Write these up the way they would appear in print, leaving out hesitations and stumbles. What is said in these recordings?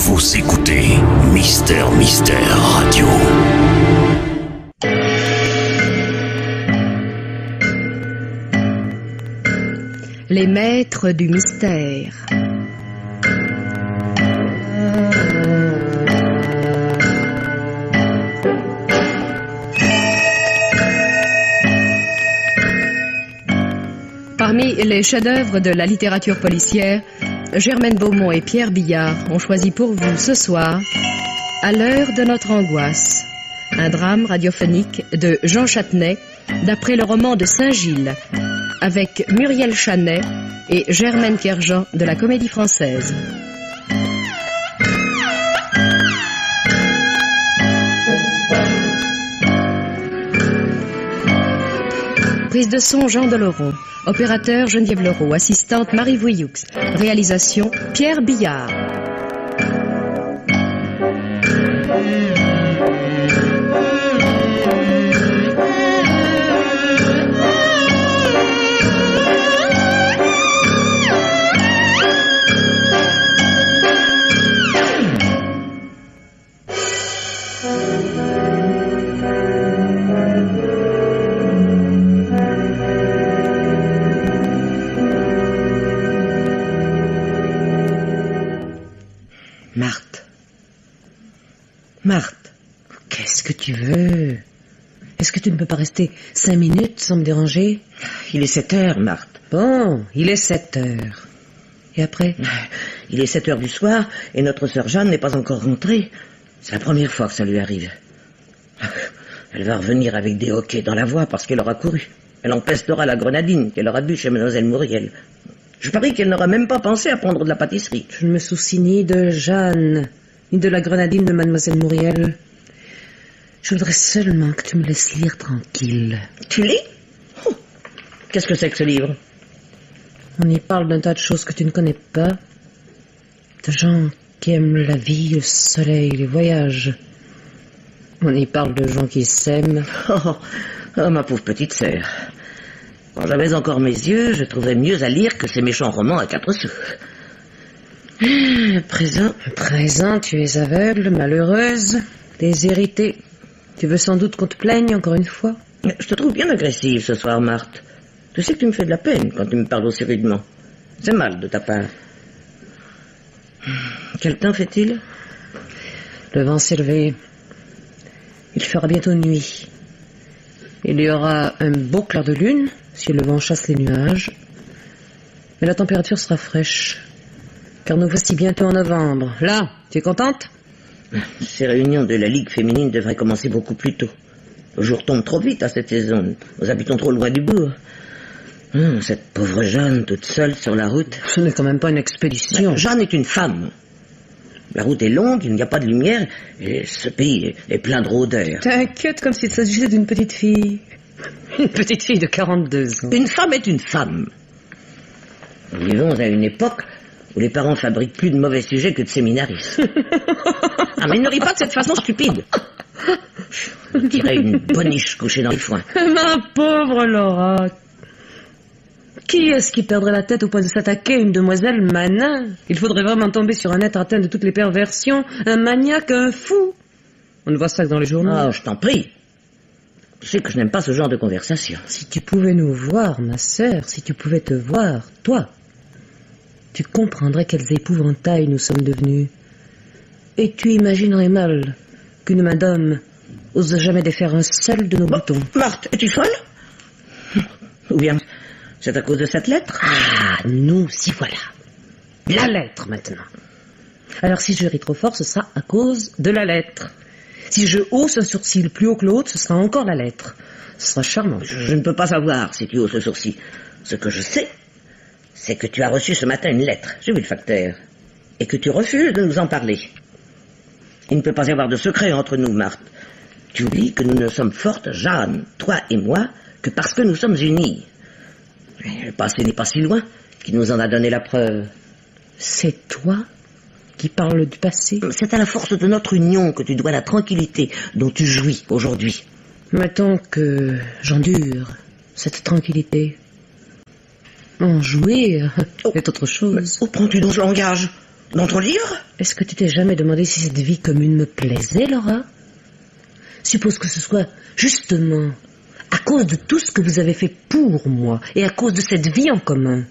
Vous écoutez Mystère Radio. Les maîtres du mystère. Parmi les chefs-d'œuvre de la littérature policière, Germaine Beaumont et Pierre Billard ont choisi pour vous ce soir À l'heure de notre angoisse, un drame radiophonique de Jean Châtenay d'après le roman de Saint-Gilles, avec Muriel Chanet et Germaine Kerjean de la Comédie Française. Prise de son Jean Deleron, opérateur Geneviève Leroux, assistante Marie Vouilloux, réalisation Pierre Billard. Marthe, qu'est-ce que tu veux? Est-ce que tu ne peux pas rester 5 minutes sans me déranger? Il est 7 heures, Marthe. Bon, il est 7 heures. Et après? Il est 7 heures du soir et notre sœur Jeanne n'est pas encore rentrée. C'est la première fois que ça lui arrive. Elle va revenir avec des hoquets dans la voie parce qu'elle aura couru. Elle empestera la grenadine qu'elle aura bu chez Mademoiselle Mouriel. Je parie qu'elle n'aura même pas pensé à prendre de la pâtisserie. Je ne me soucie ni de Jeanne, ni de la grenadine de Mademoiselle Mouriel. Je voudrais seulement que tu me laisses lire tranquille. Tu lis? Qu'est-ce que c'est que ce livre? On y parle d'un tas de choses que tu ne connais pas. De gens qui aiment la vie, le soleil, les voyages. On y parle de gens qui s'aiment. Oh, ma pauvre petite sœur. Quand j'avais encore mes yeux, je trouverais mieux à lire que ces méchants romans à 4 sous. À présent, tu es aveugle, malheureuse, déshéritée. Tu veux sans doute qu'on te plaigne encore une fois? Je te trouve bien agressive ce soir, Marthe. Tu sais que tu me fais de la peine quand tu me parles aussi rudement. C'est mal de ta part. Quel temps fait-il? Le vent s'est levé. Il fera bientôt nuit. Il y aura un beau clair de lune, si le vent chasse les nuages. Mais la température sera fraîche, car nous voici bientôt en novembre. Là, tu es contente? Ces réunions de la Ligue féminine devraient commencer beaucoup plus tôt. Le jour tombe trop vite à cette saison. Nous habitons trop loin du bourg. Cette pauvre Jeanne, toute seule sur la route. Ce n'est quand même pas une expédition. Jeanne est une femme. La route est longue, il n'y a pas de lumière, et ce pays est plein de rôdeurs. T'inquiète, comme s'il s'agissait d'une petite fille. Une petite fille de 42 ans. Une femme est une femme. Nous vivons à une époque où les parents fabriquent plus de mauvais sujets que de séminaristes. Mais ne ris pas de cette façon stupide. On dirait une boniche couchée dans les foins. Ma pauvre Laura. Qui est-ce qui perdrait la tête au point de s'attaquer à une demoiselle Manin? Il faudrait vraiment tomber sur un être atteint de toutes les perversions, un maniaque, un fou. On ne voit ça que dans les journaux. Ah, je t'en prie. Tu sais que je n'aime pas ce genre de conversation. Si tu pouvais nous voir, ma sœur, si tu pouvais te voir, toi, tu comprendrais quels épouvantails nous sommes devenus. Et tu imaginerais mal qu'une main d'homme ose jamais défaire un seul de nos boutons. Marthe, es-tu folle? Ou bien c'est à cause de cette lettre? Ah, nous y voilà. La lettre, maintenant. Alors, si je ris trop fort, ce sera à cause de la lettre. Si je hausse un sourcil plus haut que l'autre, ce sera encore la lettre. Ce sera charmant. Je ne peux pas savoir si tu hausses le sourcil. Ce que je sais, c'est que tu as reçu ce matin une lettre. J'ai vu le facteur. Et que tu refuses de nous en parler. Il ne peut pas y avoir de secret entre nous, Marthe. Tu oublies que nous ne sommes fortes, Jeanne, toi et moi, que parce que nous sommes unis. Le passé n'est pas si loin, qui nous en a donné la preuve. C'est toi qui parles du passé? C'est à la force de notre union que tu dois la tranquillité dont tu jouis aujourd'hui. Mettons que j'endure cette tranquillité. En jouir est autre chose. Où prends-tu donc ce langage? Dans ton livre? Est-ce que tu t'es jamais demandé si cette vie commune me plaisait, Laura? Suppose que ce soit justement à cause de tout ce que vous avez fait pour moi et à cause de cette vie en commun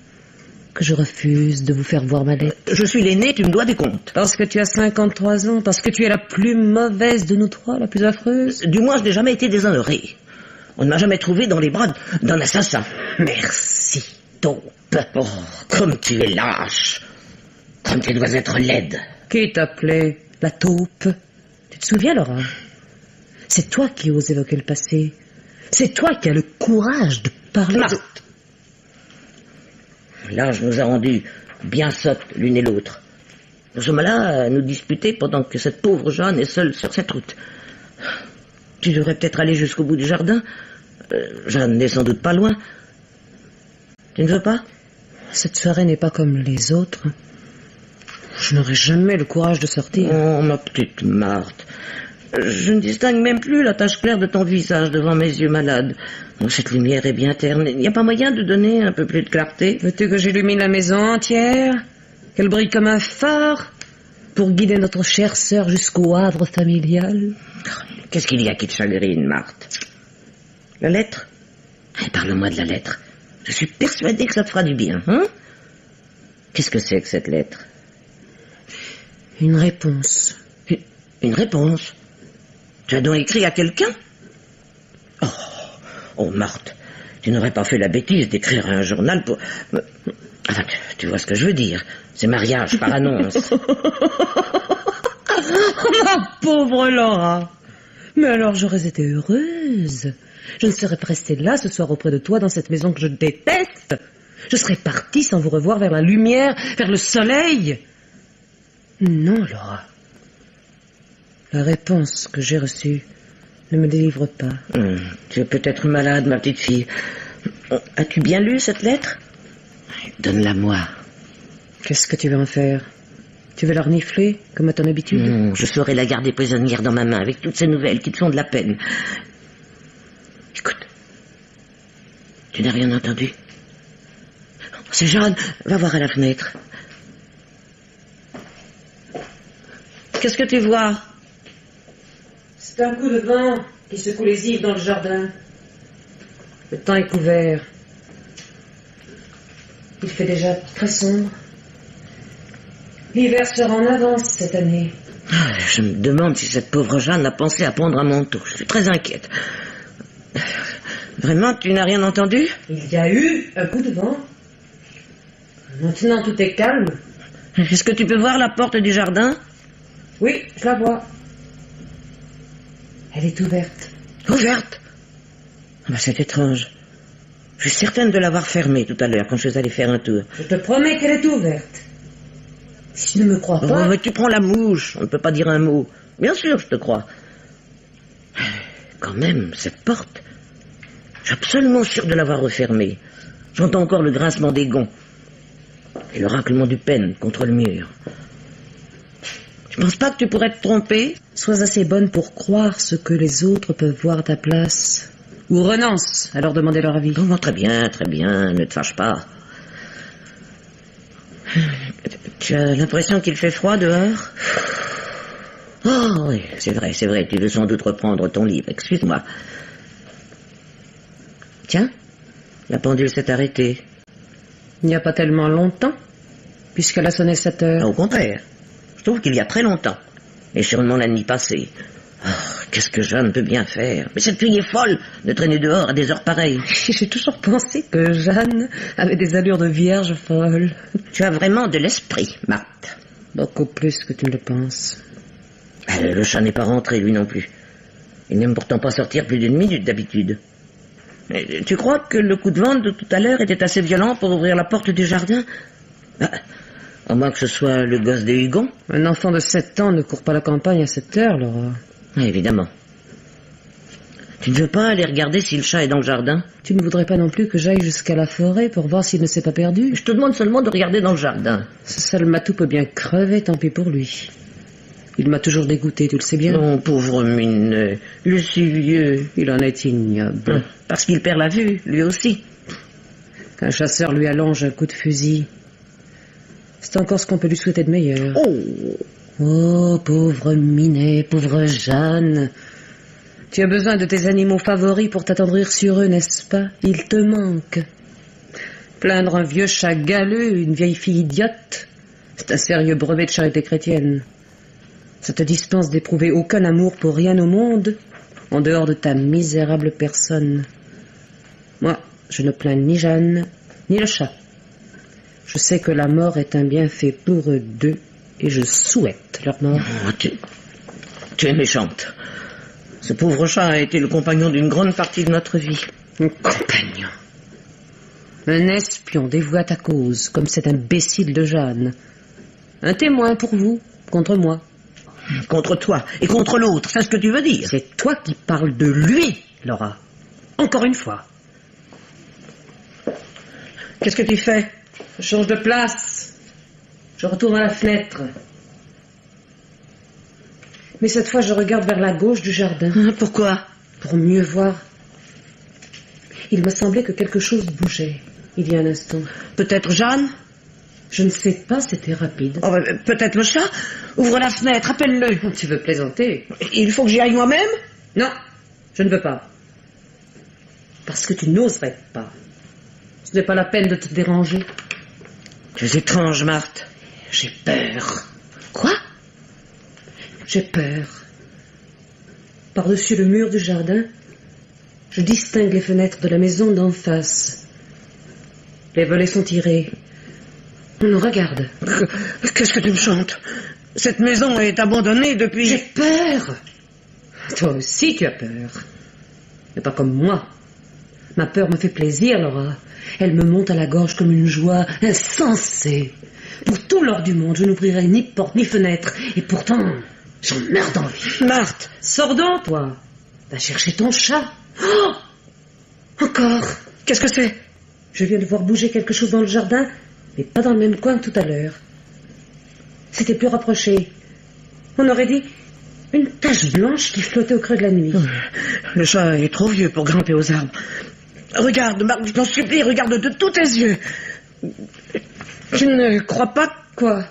que je refuse de vous faire voir ma lettre. Je suis l'aîné, tu me dois des comptes. Parce que tu as 53 ans, parce que tu es la plus mauvaise de nous trois, la plus affreuse. Du moins, je n'ai jamais été déshonoré. On ne m'a jamais trouvé dans les bras d'un assassin. Merci, taupe. Oh, comme tu es lâche. Comme tu dois être laide. Qui t'appelait la taupe? Tu te souviens, Laura? C'est toi qui oses évoquer le passé. C'est toi qui as le courage de parler Marthe. L'âge nous a rendus bien sottes l'une et l'autre. Nous sommes là à nous disputer pendant que cette pauvre Jeanne est seule sur cette route. Tu devrais peut-être aller jusqu'au bout du jardin. Jeanne n'est sans doute pas loin. Tu ne veux pas? Cette soirée n'est pas comme les autres. Je n'aurai jamais le courage de sortir. Oh, ma petite Marthe. Je ne distingue même plus la tache claire de ton visage devant mes yeux malades. Oh, cette lumière est bien terne. Il n'y a pas moyen de donner un peu plus de clarté? Veux-tu que j'illumine la maison entière? Qu'elle brille comme un phare pour guider notre chère sœur jusqu'au havre familial? Qu'est-ce qu'il y a qui te chagrine, Marthe? La lettre? Parle-moi de la lettre. Je suis persuadé que ça te fera du bien, hein? Qu'est-ce que c'est que cette lettre? Une réponse. Une réponse? Tu as donc écrit à quelqu'un? Oh, Marthe, tu n'aurais pas fait la bêtise d'écrire à un journal pour... Enfin, tu vois ce que je veux dire. C'est mariage par annonce. Ma pauvre Laura! Mais alors j'aurais été heureuse. Je ne serais pas restée là ce soir auprès de toi dans cette maison que je déteste. Je serais partie sans vous revoir vers la lumière, vers le soleil. Non, Laura. La réponse que j'ai reçue ne me délivre pas. Tu es peut-être malade, ma petite fille. As-tu bien lu cette lettre? Donne-la-moi. Qu'est-ce que tu veux en faire? Tu veux la renifler, comme à ton habitude? Non, je saurais la garder prisonnière dans ma main, avec toutes ces nouvelles qui te font de la peine. Écoute. Tu n'as rien entendu? C'est Jeanne. Va voir à la fenêtre. Qu'est-ce que tu vois? C'est un coup de vent qui secoue les ivres dans le jardin. Le temps est couvert. Il fait déjà très sombre. L'hiver sera en avance cette année. Je me demande si cette pauvre Jeanne a pensé à prendre un manteau. Je suis très inquiète. Vraiment, tu n'as rien entendu? Il y a eu un coup de vent. Maintenant, tout est calme. Est-ce que tu peux voir la porte du jardin? Oui, je la vois. Elle est ouverte. Ouverte? C'est étrange. Je suis certaine de l'avoir fermée tout à l'heure quand je suis allé faire un tour. Je te promets qu'elle est ouverte. Si tu ne me crois pas... Oh, mais tu prends la mouche, on ne peut pas dire un mot. Bien sûr, je te crois. Quand même, cette porte... Je suis absolument sûr de l'avoir refermée. J'entends encore le grincement des gonds. Et le raclement du pêne contre le mur. Tu penses pas que tu pourrais te tromper? Sois assez bonne pour croire ce que les autres peuvent voir à ta place. Ou renonce à leur demander leur avis. Oh, très bien, ne te fâche pas. Tu as l'impression qu'il fait froid dehors? Oh oui, c'est vrai, tu veux sans doute reprendre ton livre, excuse-moi. Tiens, la pendule s'est arrêtée. Il n'y a pas tellement longtemps, puisqu'elle a sonné 7 heures. Au contraire, je trouve qu'il y a très longtemps, et sûrement la nuit passée. Oh, qu'est-ce que Jeanne peut bien faire? Mais cette fille est folle de traîner dehors à des heures pareilles. J'ai toujours pensé que Jeanne avait des allures de vierge folle. Tu as vraiment de l'esprit, Marthe. Beaucoup plus que tu ne le penses. Le chat n'est pas rentré, lui non plus. Il n'aime pourtant pas sortir plus d'1 minute d'habitude. Mais tu crois que le coup de vent de tout à l'heure était assez violent pour ouvrir la porte du jardin? À moins que ce soit le gosse des Hugons. Un enfant de 7 ans ne court pas la campagne à cette heure, Laura. Évidemment. Tu ne veux pas aller regarder si le chat est dans le jardin? Tu ne voudrais pas non plus que j'aille jusqu'à la forêt pour voir s'il ne s'est pas perdu? Je te demande seulement de regarder dans le jardin. Ce sale matou peut bien crever, tant pis pour lui. Il m'a toujours dégoûté, tu le sais bien. Non, pauvre Minet, il est si vieux. Il en est ignoble. Parce qu'il perd la vue, lui aussi. Qu'un chasseur lui allonge un coup de fusil. C'est encore ce qu'on peut lui souhaiter de meilleur. Oh, Pauvre Minet, pauvre Jeanne. Tu as besoin de tes animaux favoris pour t'attendrir sur eux, n'est-ce pas? Ils te manquent. Plaindre un vieux chat galeux, une vieille fille idiote, c'est un sérieux brevet de charité chrétienne. Ça te dispense d'éprouver aucun amour pour rien au monde, en dehors de ta misérable personne. Moi, je ne plains ni Jeanne, ni le chat. Je sais que la mort est un bienfait pour eux deux, et je souhaite leur mort. Oh, tu es méchante. Ce pauvre chat a été le compagnon d'une grande partie de notre vie. Un compagnon. Un espion dévoué à ta cause, comme cet imbécile de Jeanne. Un témoin pour vous, contre moi. Contre toi et contre l'autre, c'est ce que tu veux dire. C'est toi qui parles de lui, Laura. Encore une fois. Qu'est-ce que tu fais? Je change de place. Je retourne à la fenêtre. Mais cette fois, je regarde vers la gauche du jardin. Pourquoi? Pour mieux voir. Il m'a semblé que quelque chose bougeait, il y a un instant. Peut-être Jeanne? Je ne sais pas, c'était rapide. Oh, peut-être le chat? Ouvre la fenêtre, appelle-le. Tu veux plaisanter? Il faut que j'y aille moi-même? Non, je ne veux pas. Parce que tu n'oserais pas. Ce n'est pas la peine de te déranger. Tu es étrange, Marthe. J'ai peur. Quoi? J'ai peur. Par-dessus le mur du jardin, je distingue les fenêtres de la maison d'en face. Les volets sont tirés. On nous regarde. Qu'est-ce que tu me chantes? Cette maison est abandonnée depuis... J'ai peur. Toi aussi tu as peur. Mais pas comme moi. Ma peur me fait plaisir, Laura. Elle me monte à la gorge comme une joie insensée. Pour tout l'or du monde, je n'ouvrirai ni porte ni fenêtre. Et pourtant, j'en meurs d'envie. Marthe! Sors donc, toi. Va chercher ton chat. Oh! Encore. Qu'est-ce que c'est? Je viens de voir bouger quelque chose dans le jardin, mais pas dans le même coin que tout à l'heure. C'était plus rapproché. On aurait dit une tache blanche qui flottait au creux de la nuit. Le chat est trop vieux pour grimper aux arbres. Regarde, Marthe, je t'en supplie, regarde de tous tes yeux. Tu ne crois pas Quoi?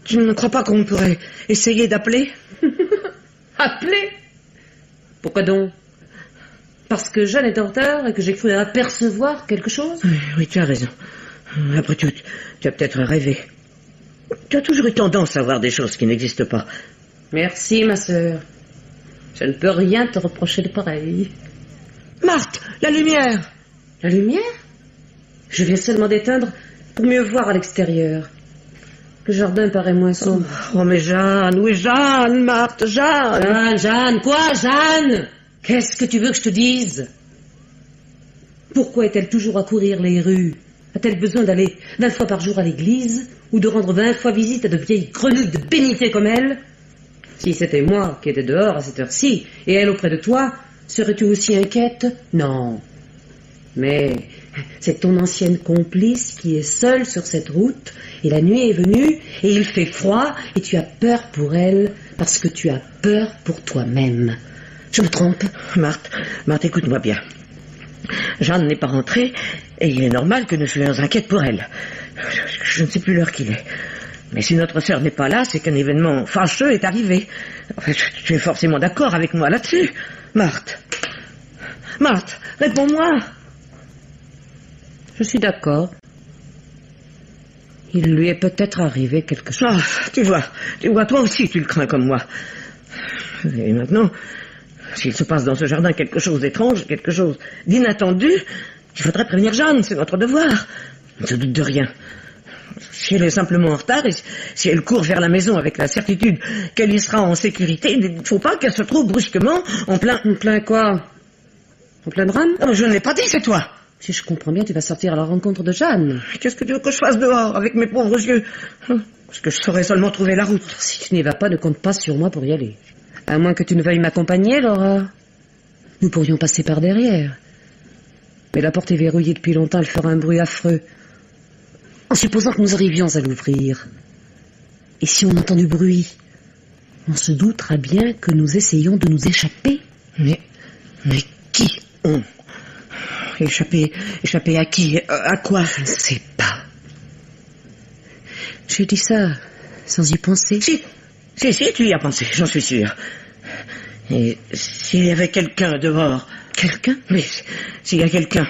Tu ne crois pas qu'on pourrait essayer d'appeler? Appeler? Pourquoi donc? Parce que Jeanne est en retard et que j'ai cru apercevoir quelque chose? Oui, tu as raison. Après, tu as peut-être rêvé. Tu as toujours eu tendance à voir des choses qui n'existent pas. Merci, ma sœur. Je ne peux rien te reprocher de pareil. Marthe, la lumière! La lumière? Je viens seulement d'éteindre pour mieux voir à l'extérieur. Le jardin paraît moins sombre. Oh, mais Jeanne, où est Jeanne, Marthe, Jeanne? Jeanne, quoi, Jeanne? Qu'est-ce que tu veux que je te dise? Pourquoi est-elle toujours à courir les rues? A-t-elle besoin d'aller 20 fois par jour à l'église ou de rendre 20 fois visite à de vieilles grenouilles de bénitier comme elle? Si c'était moi qui étais dehors à cette heure-ci et elle auprès de toi, serais-tu aussi inquiète? Non. Mais c'est ton ancienne complice qui est seule sur cette route et la nuit est venue et il fait froid et tu as peur pour elle parce que tu as peur pour toi-même. Je me trompe? Marthe, écoute-moi bien. Jeanne n'est pas rentrée et il est normal que nous soyons inquiètes pour elle. Je ne sais plus l'heure qu'il est. Mais si notre sœur n'est pas là, c'est qu'un événement fâcheux est arrivé. Enfin, tu es forcément d'accord avec moi là-dessus. Marthe, réponds-moi. Je suis d'accord. Il lui est peut-être arrivé quelque chose. Ah, tu vois, toi aussi tu le crains comme moi. Et maintenant, s'il se passe dans ce jardin quelque chose d'étrange, quelque chose d'inattendu, il faudrait prévenir Jeanne, c'est notre devoir. On ne se doute de rien. Si elle est simplement en retard et si elle court vers la maison avec la certitude qu'elle y sera en sécurité, il ne faut pas qu'elle se trouve brusquement en plein... En plein quoi? En plein drame? Oh, je ne l'ai pas dit, c'est toi. Si je comprends bien, tu vas sortir à la rencontre de Jeanne. Qu'est-ce que tu veux que je fasse dehors avec mes pauvres yeux? Parce que je saurais seulement trouver la route. Si tu n'y vas pas, ne compte pas sur moi pour y aller. À moins que tu ne veuilles m'accompagner, Laura. Nous pourrions passer par derrière. Mais la porte est verrouillée depuis longtemps, elle fera un bruit affreux. En supposant que nous arrivions à l'ouvrir. Et si on entend du bruit, on se doutera bien que nous essayons de nous échapper. Mais qui ont échappé à qui? À quoi? Je ne sais pas. J'ai dit ça sans y penser. Si, tu y as pensé, j'en suis sûr. Et s'il y avait quelqu'un dehors... Quelqu'un? Oui, s'il y a quelqu'un,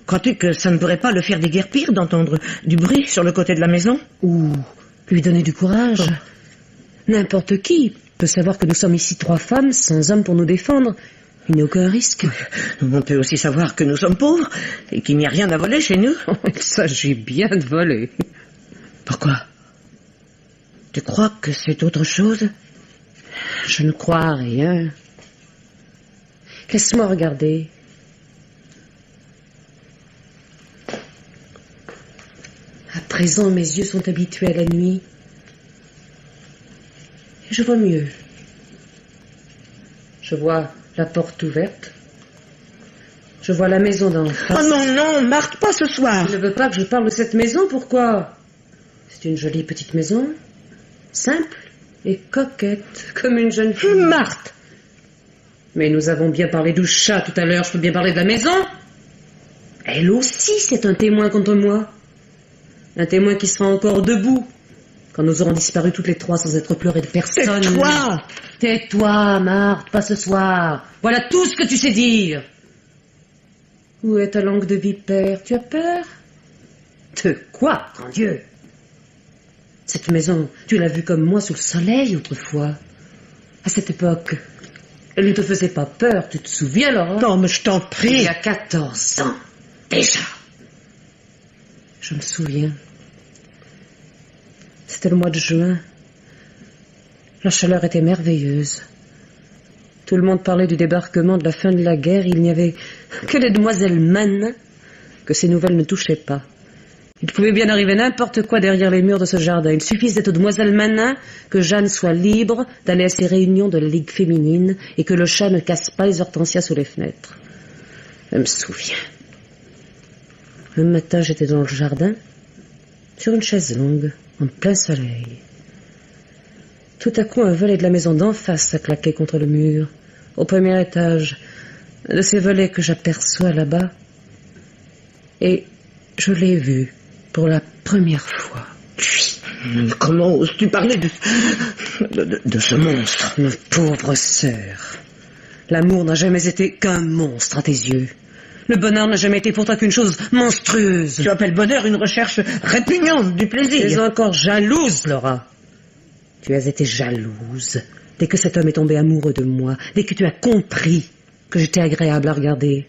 crois-tu que ça ne pourrait pas le faire déguerpir d'entendre du bruit sur le côté de la maison? Ou lui donner du courage? N'importe qui peut savoir que nous sommes ici 3 femmes, sans hommes pour nous défendre. Il n'y a aucun risque. On peut aussi savoir que nous sommes pauvres et qu'il n'y a rien à voler chez nous. Il s'agit bien de voler. Pourquoi? Tu crois que c'est autre chose? Je ne crois à rien. Laisse-moi regarder. À présent, mes yeux sont habitués à la nuit. Et je vois mieux. Je vois la porte ouverte. Je vois la maison d'en face. Oh non, Marthe, pas ce soir. Tu ne veux pas que je parle de cette maison, pourquoi? C'est une jolie petite maison, simple et coquette, comme une jeune fille. Marthe! Mais nous avons bien parlé du chat tout à l'heure, je peux bien parler de la maison? Elle aussi, c'est un témoin contre moi. Un témoin qui sera encore debout quand nous aurons disparu toutes les 3 sans être pleurés de personne. Tais-toi! Tais-toi, Marthe, pas ce soir. Voilà tout ce que tu sais dire. Où est ta langue de vipère? Tu as peur? De quoi, grand Dieu? Cette maison, tu l'as vue comme moi sous le soleil autrefois. À cette époque, elle ne te faisait pas peur, tu te souviens, Laura? Non, mais je t'en prie. Il y a 14 ans, déjà. Je me souviens. C'était le mois de juin. La chaleur était merveilleuse. Tout le monde parlait du débarquement, de la fin de la guerre. Il n'y avait que les demoiselles Manin que ces nouvelles ne touchaient pas. Il pouvait bien arriver n'importe quoi derrière les murs de ce jardin. Il suffisait aux demoiselles Manin que Jeanne soit libre d'aller à ces réunions de la Ligue féminine et que le chat ne casse pas les hortensias sous les fenêtres. Je me souviens. Un matin, j'étais dans le jardin, sur une chaise longue, en plein soleil. Tout à coup, un volet de la maison d'en face a claqué contre le mur, au premier étage, de ces volets que j'aperçois là-bas. Et je l'ai vu pour la première fois. Lui. Comment oses-tu parler de ce monstre? Ma pauvre sœur, l'amour n'a jamais été qu'un monstre à tes yeux. Le bonheur n'a jamais été pour toi qu'une chose monstrueuse. Tu appelles bonheur une recherche répugnante du plaisir. Tu es encore jalouse, Laura. Tu as été jalouse dès que cet homme est tombé amoureux de moi, dès que tu as compris que j'étais agréable à regarder.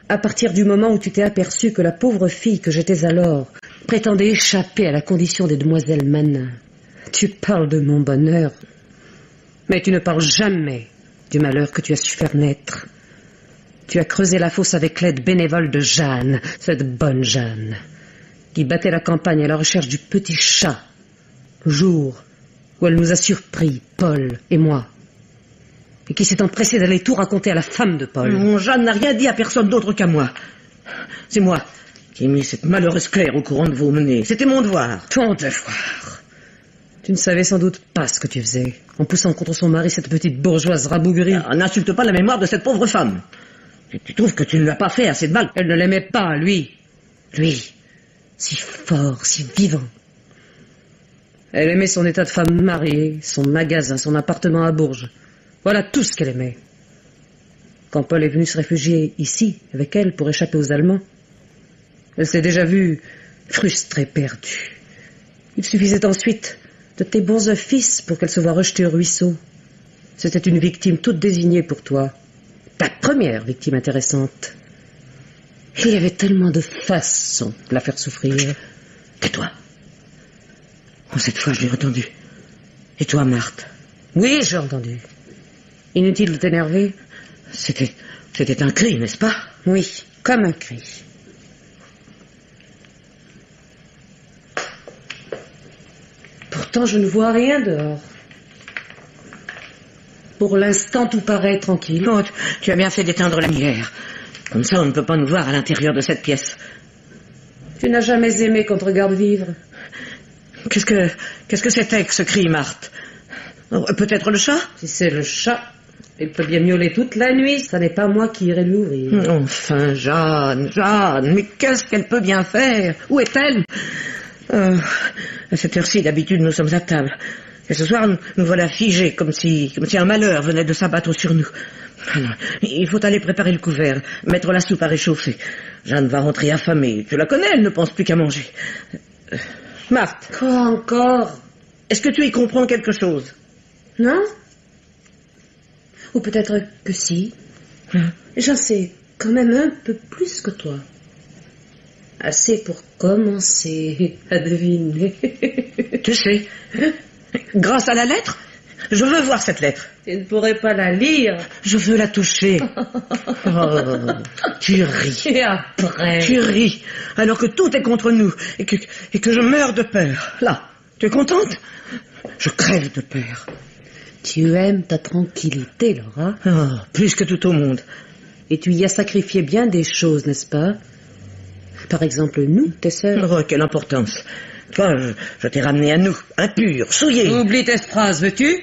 À partir du moment où tu t'es aperçu que la pauvre fille que j'étais alors prétendait échapper à la condition des demoiselles Manin. Tu parles de mon bonheur, mais tu ne parles jamais du malheur que tu as su faire naître. Tu as creusé la fosse avec l'aide bénévole de Jeanne, cette bonne Jeanne, qui battait la campagne à la recherche du petit chat, le jour où elle nous a surpris, Paul et moi, et qui s'est empressée d'aller tout raconter à la femme de Paul. Non, Jeanne n'a rien dit à personne d'autre qu'à moi. C'est moi qui ai mis cette malheureuse Claire au courant de vos menées. C'était mon devoir. Ton devoir. Tu ne savais sans doute pas ce que tu faisais, en poussant contre son mari cette petite bourgeoise rabougrie. N'insulte pas la mémoire de cette pauvre femme. Tu trouves que tu ne lui as pas fait assez de mal? Elle ne l'aimait pas, lui. Lui, si fort, si vivant. Elle aimait son état de femme mariée, son magasin, son appartement à Bourges. Voilà tout ce qu'elle aimait. Quand Paul est venu se réfugier ici, avec elle, pour échapper aux Allemands, elle s'est déjà vue frustrée, perdue. Il suffisait ensuite de tes bons offices pour qu'elle se voie rejetée au ruisseau. C'était une victime toute désignée pour toi. Ta première victime intéressante. Il y avait tellement de façons de la faire souffrir. Tais-toi. Oh, cette fois, je l'ai entendu. Et toi, Marthe? Oui, j'ai entendu. Inutile de t'énerver. C'était un cri, n'est-ce pas? Oui, comme un cri. Pourtant, je ne vois rien dehors. Pour l'instant, tout paraît tranquille. Oh, tu as bien fait d'éteindre la lumière. Comme ça, on ne peut pas nous voir à l'intérieur de cette pièce. Tu n'as jamais aimé qu'on te regarde vivre. Qu'est-ce que c'était que ce cri, Marthe? Oh, peut-être le chat? Si c'est le chat, il peut bien miauler toute la nuit. Ça n'est pas moi qui irai lui ouvrir. Enfin, Jeanne, mais qu'est-ce qu'elle peut bien faire? Où est-elle? À cette heure-ci, d'habitude, nous sommes à table. Et ce soir, nous voilà figés, comme si un malheur venait de s'abattre sur nous. Alors, il faut aller préparer le couvert, mettre la soupe à réchauffer. Jeanne va rentrer affamée. Tu la connais, elle ne pense plus qu'à manger. Marthe. Quoi encore? Est-ce que tu y comprends quelque chose? Non? Ou peut-être que si. J'en sais quand même un peu plus que toi. Assez pour commencer à deviner. Tu sais, grâce à la lettre, je veux voir cette lettre. Tu ne pourrais pas la lire. Je veux la toucher. Oh, tu ris. Et après? Tu ris, alors que tout est contre nous, et que je meurs de peur. Là, tu es contente? Je crève de peur. Tu aimes ta tranquillité, Laura. Oh, plus que tout au monde. Et tu y as sacrifié bien des choses, n'est-ce pas? Par exemple, nous, tes sœurs. Oh, quelle importance. Toi, je t'ai ramené à nous, impur, souillé. Oublie tes phrases, veux-tu?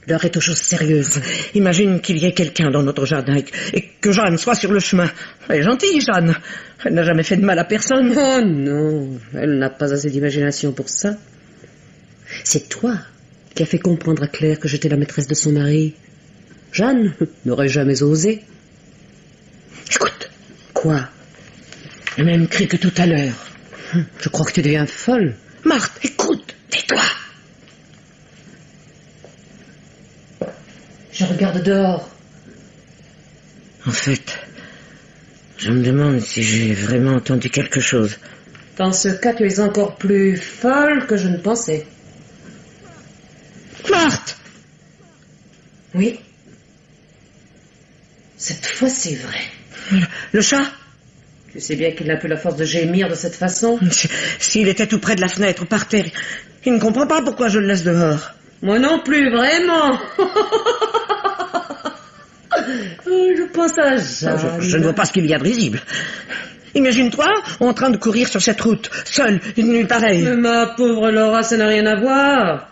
L'heure est aux choses sérieuses. Imagine qu'il y ait quelqu'un dans notre jardin et que Jeanne soit sur le chemin. Elle est gentille, Jeanne. Elle n'a jamais fait de mal à personne. Oh non, elle n'a pas assez d'imagination pour ça. C'est toi qui as fait comprendre à Claire que j'étais la maîtresse de son mari. Jeanne n'aurait jamais osé. Écoute. Quoi? Le même cri que tout à l'heure. Je crois que tu deviens folle. Marthe, écoute, tais-toi. Je regarde dehors. En fait, je me demande si j'ai vraiment entendu quelque chose. Dans ce cas, tu es encore plus folle que je ne pensais. Marthe! Oui. Cette fois, c'est vrai. Le chat? Tu sais bien qu'il n'a plus la force de gémir de cette façon. S'il était tout près de la fenêtre, par terre, il ne comprend pas pourquoi je le laisse dehors. Moi non plus, vraiment. Je pense à Jeanne. Je ne vois pas ce qu'il y a de risible. Imagine-toi en train de courir sur cette route, seule, une nuit pareille. Mais ma pauvre Laura, ça n'a rien à voir.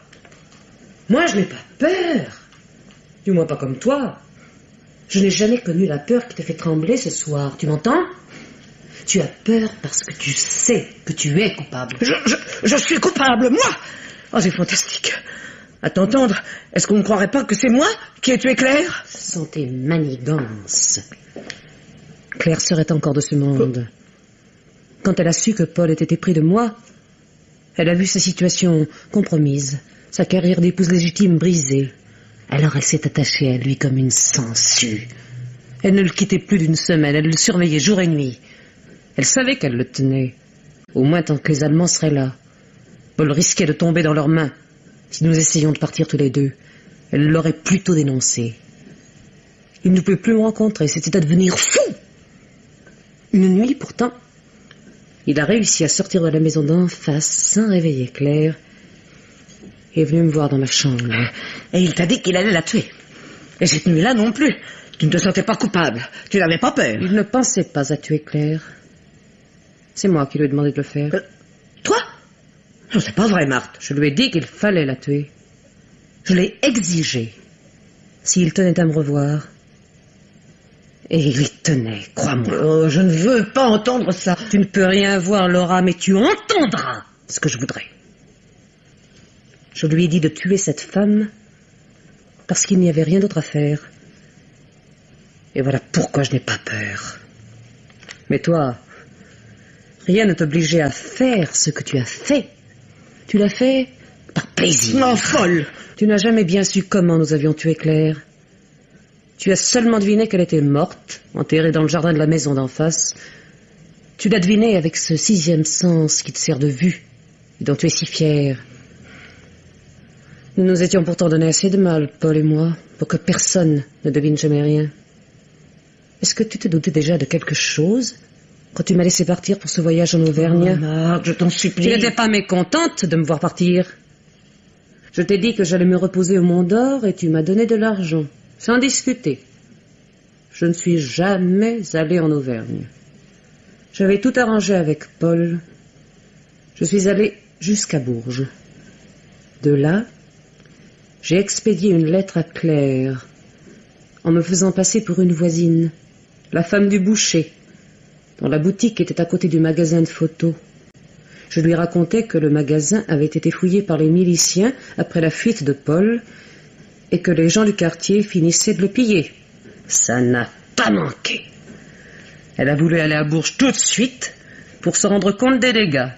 Moi, je n'ai pas peur. Du moins pas comme toi. Je n'ai jamais connu la peur qui te fait trembler ce soir. Tu m'entends? Tu as peur parce que tu sais que tu es coupable. Je suis coupable, moi? Oh, c'est fantastique. À t'entendre, est-ce qu'on ne croirait pas que c'est moi qui ai tué Claire? Ce sont tes manigances. Claire serait encore de ce monde. Quand elle a su que Paul était épris de moi, elle a vu sa situation compromise, sa carrière d'épouse légitime brisée. Alors elle s'est attachée à lui comme une sangsue. Elle ne le quittait plus d'une semaine, elle le surveillait jour et nuit. Elle savait qu'elle le tenait, au moins tant que les Allemands seraient là. Paul risquait de tomber dans leurs mains. Si nous essayions de partir tous les deux, elle l'aurait plutôt dénoncé. Il ne pouvait plus me rencontrer, c'était à devenir fou. Une nuit, pourtant, il a réussi à sortir de la maison d'en face sans réveiller Claire et est venu me voir dans ma chambre. Et il t'a dit qu'il allait la tuer. Et cette nuit-là non plus. Tu ne te sentais pas coupable. Tu n'avais pas peur. Il ne pensait pas à tuer Claire. C'est moi qui lui ai demandé de le faire. Toi? Non, c'est pas vrai, Marthe. Je lui ai dit qu'il fallait la tuer. Je l'ai exigé. S'il tenait à me revoir. Et il y tenait, crois-moi. Oh, je ne veux pas entendre ça. Tu ne peux rien voir, Laura, mais tu entendras ce que je voudrais. Je lui ai dit de tuer cette femme parce qu'il n'y avait rien d'autre à faire. Et voilà pourquoi je n'ai pas peur. Mais toi, rien ne t'obligeait à faire ce que tu as fait. Tu l'as fait par plaisir. Non, folle. Tu n'as jamais bien su comment nous avions tué Claire. Tu as seulement deviné qu'elle était morte, enterrée dans le jardin de la maison d'en face. Tu l'as deviné avec ce sixième sens qui te sert de vue, et dont tu es si fier. Nous nous étions pourtant donné assez de mal, Paul et moi, pour que personne ne devine jamais rien. Est-ce que tu te doutais déjà de quelque chose quand tu m'as laissé partir pour ce voyage en Auvergne? Oh, Marthe, je t'en supplie. Tu n'étais pas mécontente de me voir partir. Je t'ai dit que j'allais me reposer au Mont d'Or et tu m'as donné de l'argent, sans discuter. Je ne suis jamais allée en Auvergne. J'avais tout arrangé avec Paul. Je suis allée jusqu'à Bourges. De là, j'ai expédié une lettre à Claire, en me faisant passer pour une voisine, la femme du boucher, dont la boutique était à côté du magasin de photos. Je lui racontais que le magasin avait été fouillé par les miliciens après la fuite de Paul et que les gens du quartier finissaient de le piller. Ça n'a pas manqué. Elle a voulu aller à Bourges tout de suite pour se rendre compte des dégâts.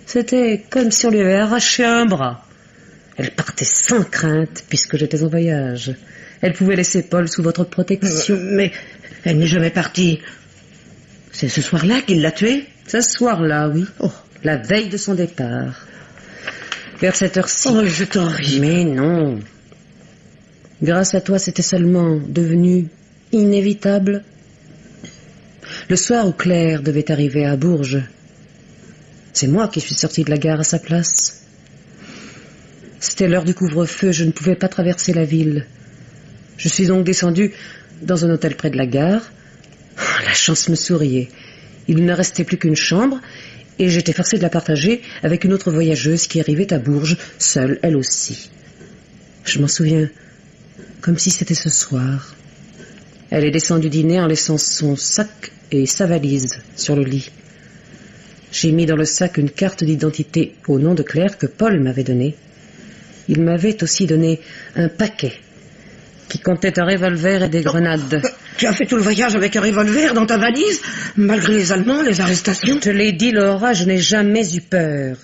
C'était comme si on lui avait arraché un bras. Elle partait sans crainte puisque j'étais en voyage. Elle pouvait laisser Paul sous votre protection. Mais elle n'est jamais partie. C'est ce soir-là qu'il l'a tué? Ce soir-là, oui. Oh. La veille de son départ. Vers cette heure-ci. Oh, je t'en ris. Mais non. Grâce à toi, c'était seulement devenu inévitable. Le soir où Claire devait arriver à Bourges, c'est moi qui suis sortie de la gare à sa place. C'était l'heure du couvre-feu, je ne pouvais pas traverser la ville. Je suis donc descendue dans un hôtel près de la gare. Oh, la chance me souriait. Il ne restait plus qu'une chambre, et j'étais forcée de la partager avec une autre voyageuse qui arrivait à Bourges, seule, elle aussi. Je m'en souviens, comme si c'était ce soir. Elle est descendue dîner en laissant son sac et sa valise sur le lit. J'ai mis dans le sac une carte d'identité au nom de Claire que Paul m'avait donnée. Il m'avait aussi donné un paquet qui contenait un revolver et des grenades. Tu as fait tout le voyage avec un revolver dans ta valise, malgré les Allemands, les arrestations? Je te l'ai dit, Laura, je n'ai jamais eu peur.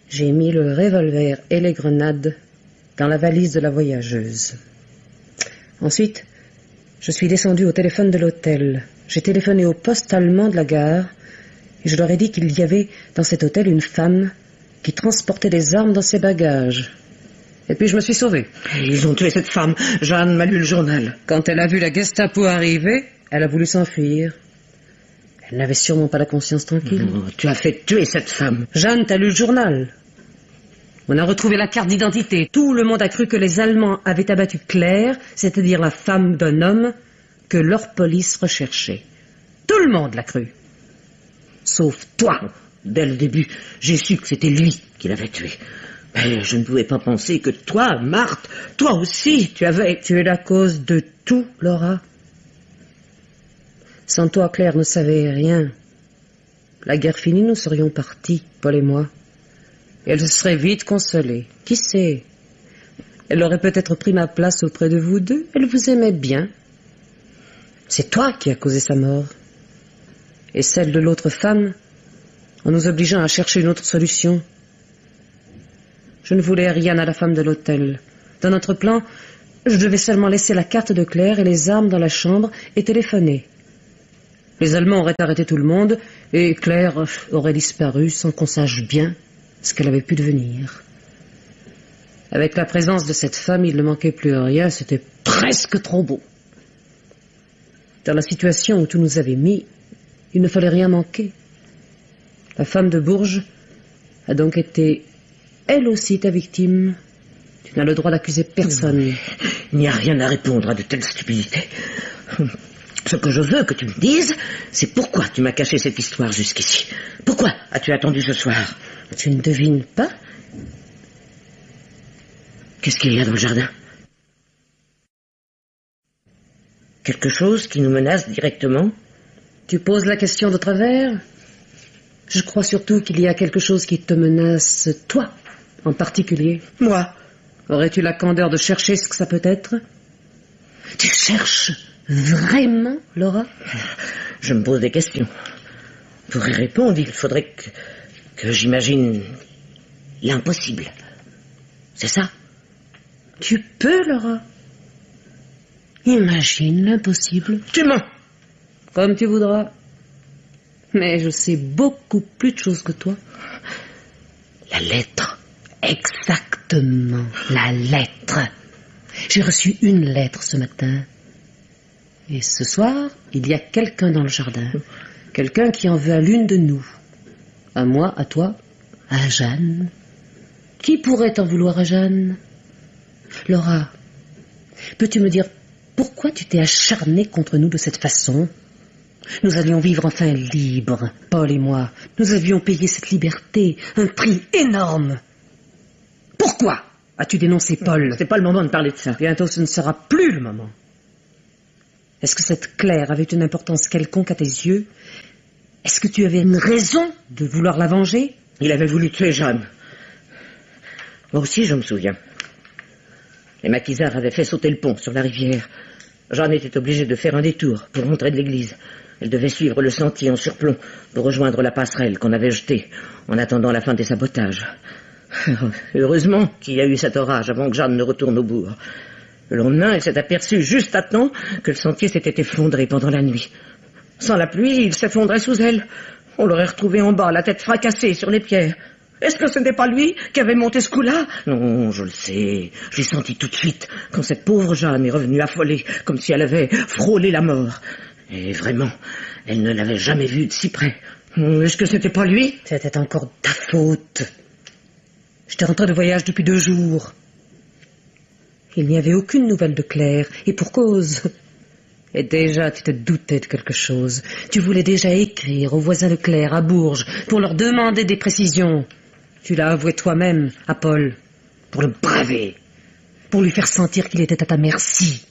J'ai mis le revolver et les grenades dans la valise de la voyageuse. Ensuite, je suis descendue au téléphone de l'hôtel. J'ai téléphoné au poste allemand de la gare et je leur ai dit qu'il y avait dans cet hôtel une femme qui transportait des armes dans ses bagages. Et puis je me suis sauvée. Ils ont tué cette femme. Jeanne m'a lu le journal. Quand elle a vu la Gestapo arriver, elle a voulu s'enfuir. Elle n'avait sûrement pas la conscience tranquille. Non, tu as fait tuer cette femme. Jeanne, t'as lu le journal? On a retrouvé la carte d'identité. Tout le monde a cru que les Allemands avaient abattu Claire, c'est-à-dire la femme d'un homme que leur police recherchait. Tout le monde l'a cru. Sauf toi. Dès le début, j'ai su que c'était lui qui l'avait tuée. Mais je ne pouvais pas penser que toi, Marthe, toi aussi, tu es la cause de tout, Laura. Sans toi, Claire ne savait rien. La guerre finie, nous serions partis, Paul et moi. Et elle se serait vite consolée. Qui sait? Elle aurait peut-être pris ma place auprès de vous deux. Elle vous aimait bien. C'est toi qui as causé sa mort. Et celle de l'autre femme, en nous obligeant à chercher une autre solution. Je ne voulais rien à la femme de l'hôtel. Dans notre plan, je devais seulement laisser la carte de Claire et les armes dans la chambre et téléphoner. Les Allemands auraient arrêté tout le monde et Claire aurait disparu sans qu'on sache bien ce qu'elle avait pu devenir. Avec la présence de cette femme, il ne manquait plus rien, c'était presque trop beau. Dans la situation où tout nous avait mis, il ne fallait rien manquer. La femme de Bourges a donc été, elle aussi, ta victime. Tu n'as le droit d'accuser personne. Il n'y a rien à répondre à de telles stupidités. Ce que je veux que tu me dises, c'est pourquoi tu m'as caché cette histoire jusqu'ici. Pourquoi as-tu attendu ce soir? Tu ne devines pas? Qu'est-ce qu'il y a dans le jardin? Quelque chose qui nous menace directement? Tu poses la question de travers? Je crois surtout qu'il y a quelque chose qui te menace, toi, en particulier. Moi? Aurais-tu la candeur de chercher ce que ça peut être? Tu cherches? Vraiment, Laura? Je me pose des questions. Pour y répondre, il faudrait que j'imagine l'impossible. C'est ça? Tu peux, Laura. Imagine l'impossible. Tu mens. Comme tu voudras. Mais je sais beaucoup plus de choses que toi. La lettre. Exactement, la lettre. J'ai reçu une lettre ce matin. Et ce soir, il y a quelqu'un dans le jardin. Quelqu'un qui en veut à l'une de nous. À moi, à toi, à Jeanne. Qui pourrait t'en vouloir à Jeanne? Laura, peux-tu me dire pourquoi tu t'es acharnée contre nous de cette façon? Nous allions vivre enfin libres, Paul et moi. Nous avions payé cette liberté, un prix énorme. Pourquoi as-tu dénoncé Paul? C'est pas le moment de parler de ça. Bientôt ce ne sera plus le moment. Est-ce que cette Claire avait une importance quelconque à tes yeux? Est-ce que tu avais une raison de vouloir la venger? Il avait voulu tuer Jeanne. Moi aussi, je me souviens. Les maquisards avaient fait sauter le pont sur la rivière. Jeanne était obligée de faire un détour pour rentrer de l'église. Elle devait suivre le sentier en surplomb pour rejoindre la passerelle qu'on avait jetée en attendant la fin des sabotages. Heureusement qu'il y a eu cet orage avant que Jeanne ne retourne au bourg. Le lendemain, elle s'est aperçue juste à temps que le sentier s'était effondré pendant la nuit. Sans la pluie, il s'effondrait sous elle. On l'aurait retrouvé en bas, la tête fracassée sur les pierres. Est-ce que ce n'est pas lui qui avait monté ce coup-là? Non, je le sais. Je l'ai senti tout de suite quand cette pauvre Jeanne est revenue affolée, comme si elle avait frôlé la mort. Et vraiment, elle ne l'avait jamais vu de si près. Est-ce que c'était pas lui? C'était encore ta faute. J'étais rentré de voyage depuis 2 jours. Il n'y avait aucune nouvelle de Claire, et pour cause. Et déjà, tu te doutais de quelque chose. Tu voulais déjà écrire aux voisins de Claire à Bourges pour leur demander des précisions. Tu l'as avoué toi-même à Paul, pour le braver, pour lui faire sentir qu'il était à ta merci.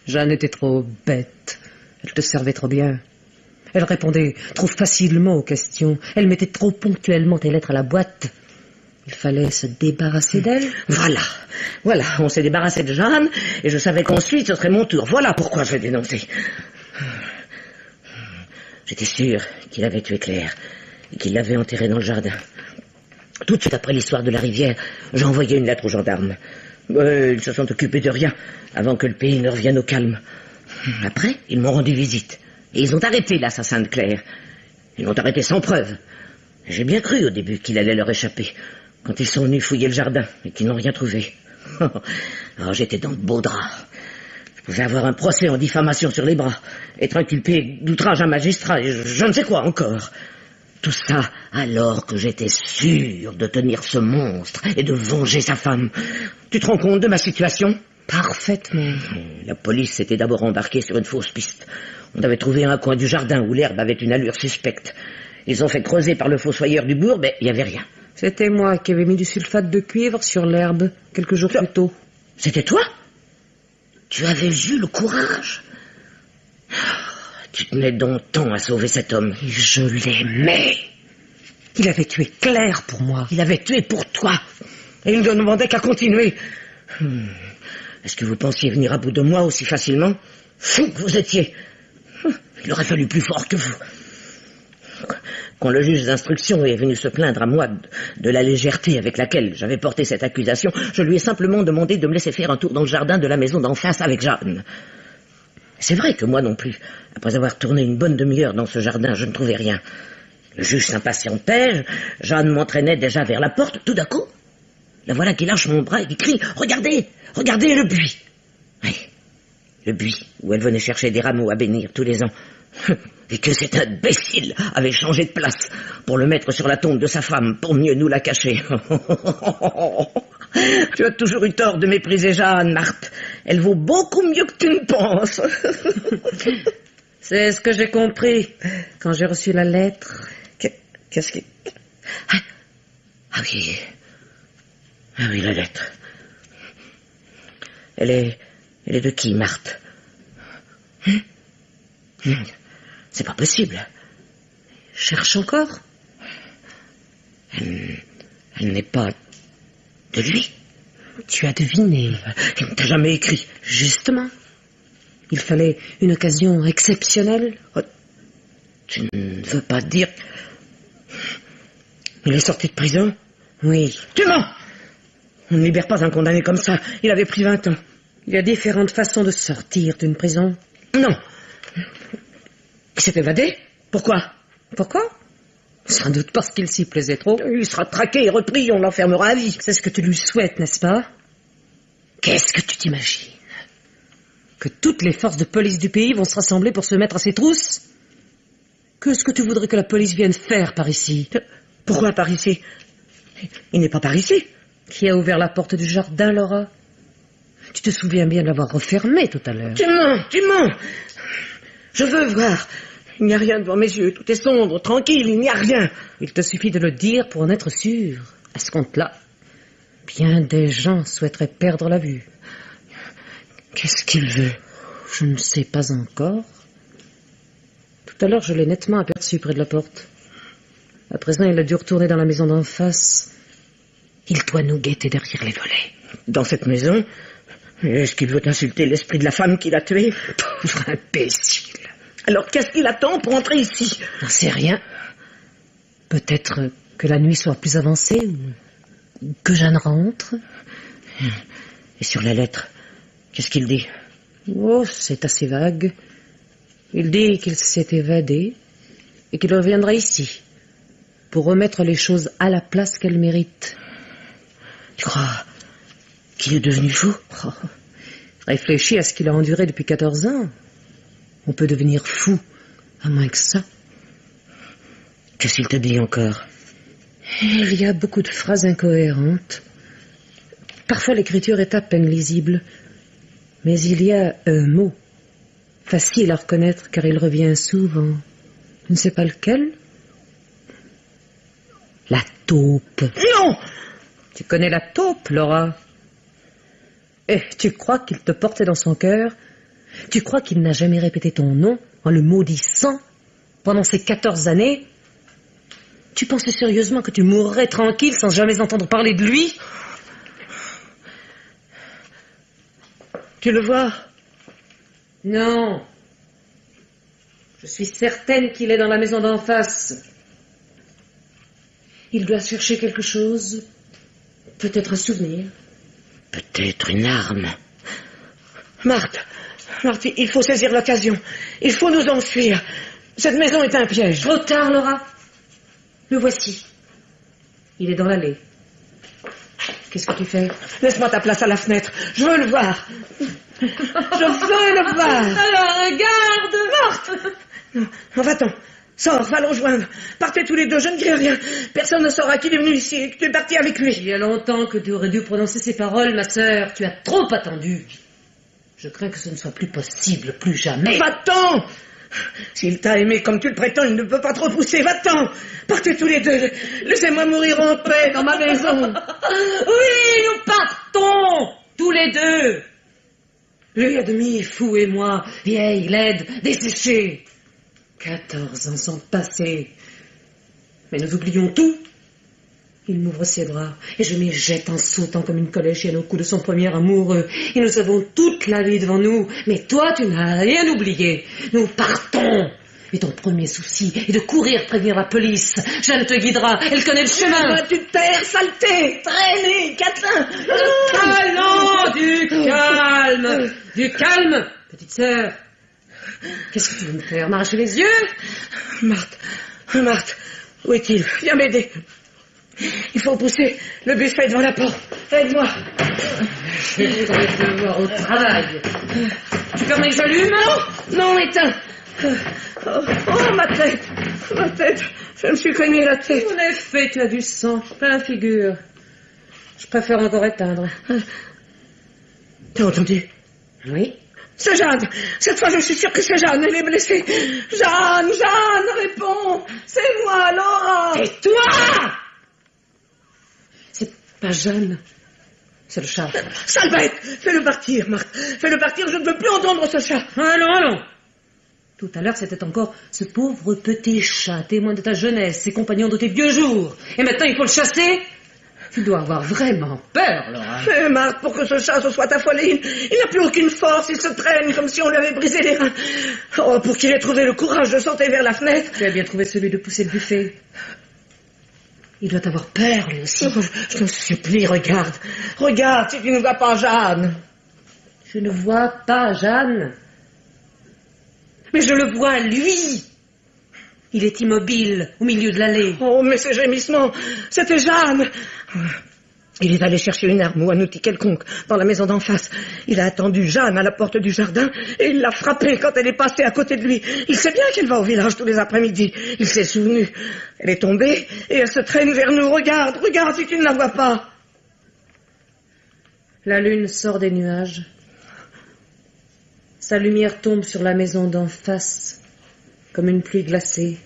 Jeanne était trop bête. Elle te servait trop bien. Elle répondait trop facilement aux questions. Elle mettait trop ponctuellement tes lettres à la boîte. Il fallait se débarrasser d'elle. Voilà, on s'est débarrassé de Jeanne, et je savais qu'ensuite ce serait mon tour. Voilà pourquoi je l'ai dénoncé. J'étais sûr qu'il avait tué Claire, et qu'il l'avait enterrée dans le jardin. Tout de suite après l'histoire de la rivière, j'ai envoyé une lettre aux gendarmes. Ils se sont occupés de rien, avant que le pays ne revienne au calme. Après, ils m'ont rendu visite, et ils ont arrêté l'assassin de Claire. Ils l'ont arrêté sans preuve. J'ai bien cru au début qu'il allait leur échapper, quand ils sont venus fouiller le jardin et qu'ils n'ont rien trouvé. Alors j'étais dans de beaux draps. Je pouvais avoir un procès en diffamation sur les bras, être inculpé d'outrage à un magistrat, et je ne sais quoi encore. Tout ça alors que j'étais sûr de tenir ce monstre et de venger sa femme. Tu te rends compte de ma situation? Parfaitement. La police s'était d'abord embarquée sur une fausse piste. On avait trouvé un coin du jardin où l'herbe avait une allure suspecte. Ils ont fait creuser par le fossoyeur du bourg, mais il n'y avait rien. C'était moi qui avais mis du sulfate de cuivre sur l'herbe quelques jours plus tôt. C'était toi? Tu avais eu le courage? Tu tenais donc tant à sauver cet homme. Et je l'aimais. Il avait tué Claire pour moi. Il avait tué pour toi. Et il ne demandait qu'à continuer. Est-ce que vous pensiez venir à bout de moi aussi facilement? Fou que vous étiez. Il aurait fallu plus fort que vous. Quand le juge d'instruction est venu se plaindre à moi de la légèreté avec laquelle j'avais porté cette accusation, je lui ai simplement demandé de me laisser faire un tour dans le jardin de la maison d'en face avec Jeanne. C'est vrai que moi non plus, après avoir tourné une bonne demi-heure dans ce jardin, je ne trouvais rien. Le juge s'impatientait, Jeanne m'entraînait déjà vers la porte, tout d'un coup, la voilà qui lâche mon bras et qui crie « Regardez, regardez le buis !» Oui, le buis où elle venait chercher des rameaux à bénir tous les ans. Et que cet imbécile avait changé de place pour le mettre sur la tombe de sa femme pour mieux nous la cacher. Tu as toujours eu tort de mépriser Jeanne, Marthe. Elle vaut beaucoup mieux que tu ne penses. C'est ce que j'ai compris quand j'ai reçu la lettre. Qu'est-ce qui... Ah oui. Ah oui, la lettre. Elle est de qui, Marthe? C'est pas possible. Cherche encore. Elle n'est pas de lui. Tu as deviné. Il ne t'a jamais écrit. Justement. Il fallait une occasion exceptionnelle. Oh, tu ne veux pas dire... Il est sorti de prison? Oui. Tu mens! On ne libère pas un condamné comme ça. Il avait pris 20 ans. Il y a différentes façons de sortir d'une prison. Non. Il s'est évadé? Pourquoi? Pourquoi? Sans doute parce qu'il s'y plaisait trop. Il sera traqué et repris, on l'enfermera à vie. C'est ce que tu lui souhaites, n'est-ce pas? Qu'est-ce que tu t'imagines? Que toutes les forces de police du pays vont se rassembler pour se mettre à ses trousses? Qu'est-ce que tu voudrais que la police vienne faire par ici? Pourquoi par ici? Il n'est pas par ici. Qui a ouvert la porte du jardin, Laura? Tu te souviens bien de l'avoir refermée tout à l'heure. Tu mens. Je veux voir. Il n'y a rien devant mes yeux. Tout est sombre, tranquille, il n'y a rien. Il te suffit de le dire pour en être sûr. À ce compte-là, bien des gens souhaiteraient perdre la vue. Qu'est-ce qu'il veut? Je ne sais pas encore. Tout à l'heure, je l'ai nettement aperçu aperçu près de la porte. À présent, il a dû retourner dans la maison d'en face. Il doit nous guetter derrière les volets. Dans cette maison? Est-ce qu'il veut insulter l'esprit de la femme qu'il a tuée? Pauvre imbécile. Alors qu'est-ce qu'il attend pour entrer ici? J'en sais rien. Peut-être que la nuit soit plus avancée ou que Jeanne rentre. Et sur la lettre, qu'est-ce qu'il dit? Oh, c'est assez vague. Il dit qu'il s'est évadé et qu'il reviendra ici pour remettre les choses à la place qu'elles méritent. Tu crois qu'il est devenu fou? Oh, réfléchis à ce qu'il a enduré depuis 14 ans. On peut devenir fou, à moins que ça. Qu'est-ce qu'il te dit encore? Il y a beaucoup de phrases incohérentes. Parfois l'écriture est à peine lisible. Mais il y a un mot, facile à reconnaître car il revient souvent. Je ne sais pas lequel. La taupe. Non! Tu connais la taupe, Laura? Et tu crois qu'il te portait dans son cœur? Tu crois qu'il n'a jamais répété ton nom en le maudissant pendant ces 14 années? Tu pensais sérieusement que tu mourrais tranquille sans jamais entendre parler de lui? Tu le vois? Non. Je suis certaine qu'il est dans la maison d'en face. Il doit chercher quelque chose. Peut-être un souvenir. Peut-être une arme. Marthe, il faut saisir l'occasion. Il faut nous enfuir. Cette maison est un piège. Trop tard, Laura. Le voici. Il est dans l'allée. Qu'est-ce que tu fais? Laisse-moi ta place à la fenêtre. Je veux le voir. Je veux le voir. Alors, regarde, Non, va-t'en. Sors, va le rejoindre. Partez tous les deux, je ne dis rien. Personne ne saura qu'il est venu ici et que tu es parti avec lui. Il y a longtemps que tu aurais dû prononcer ces paroles, ma sœur. Tu as trop attendu. Je crains que ce ne soit plus possible, plus jamais. Va-t'en! S'il t'a aimé comme tu le prétends, il ne peut pas trop pousser. Va-t'en! Partez tous les deux. Laissez-moi mourir en paix dans ma maison. Oui, nous partons, tous les deux. Lui à demi fou et moi, vieille, laide, desséchée. 14 ans sont passés. Mais nous oublions tout. Il m'ouvre ses bras et je m'y jette en sautant comme une collégienne au cou de son premier amoureux. Et nous avons toute la vie devant nous. Mais toi, tu n'as rien oublié. Nous partons. Et ton premier souci est de courir prévenir la police. Jeanne te guidera. Elle connaît le chemin. Tu te taire, saleté, traînée, catin. Non, du calme. Du calme, petite sœur. Qu'est-ce que tu veux me faire? M'arracher les yeux? Marthe, où est-il? Viens m'aider. Il faut pousser le buffet devant la porte. Aide-moi. Je voudrais te voir au travail. Tu fermes les allumes? Non, éteins. Oh, ma tête. Je me suis cogné la tête. En effet, tu as du sang plein la figure. Je préfère encore éteindre. T'as entendu? Oui. C'est Jeanne. Cette fois, je suis sûre que c'est Jeanne. Elle est blessée. Jeanne, réponds. C'est moi, Laura. C'est toi! C'est pas Jeanne. C'est le chat. Sale bête. Fais-le partir, Marthe. Fais-le partir. Je ne veux plus entendre ce chat. Allons. Tout à l'heure, c'était encore ce pauvre petit chat, témoin de ta jeunesse, ses compagnons de tes vieux jours. Et maintenant, il faut le chasser? Tu dois avoir vraiment peur, Laura. Fais, Marthe, pour que ce chat se soit affolé. Il n'a plus aucune force, il se traîne comme si on lui avait brisé les reins. Oh, pour qu'il ait trouvé le courage de sauter vers la fenêtre. Tu as bien trouvé celui de pousser le buffet. Il doit avoir peur, lui aussi. Oh, je te supplie, regarde si tu ne vois pas Jeanne. Je ne vois pas Jeanne. Mais je le vois, lui. Il est immobile, au milieu de l'allée. Oh, mais ces gémissements, c'était Jeanne. Il est allé chercher une arme ou un outil quelconque dans la maison d'en face. Il a attendu Jeanne à la porte du jardin et il l'a frappée quand elle est passée à côté de lui. Il sait bien qu'elle va au village tous les après-midi. Il s'est souvenu. Elle est tombée et elle se traîne vers nous. Regarde si tu ne la vois pas. La lune sort des nuages. Sa lumière tombe sur la maison d'en face, comme une pluie glacée.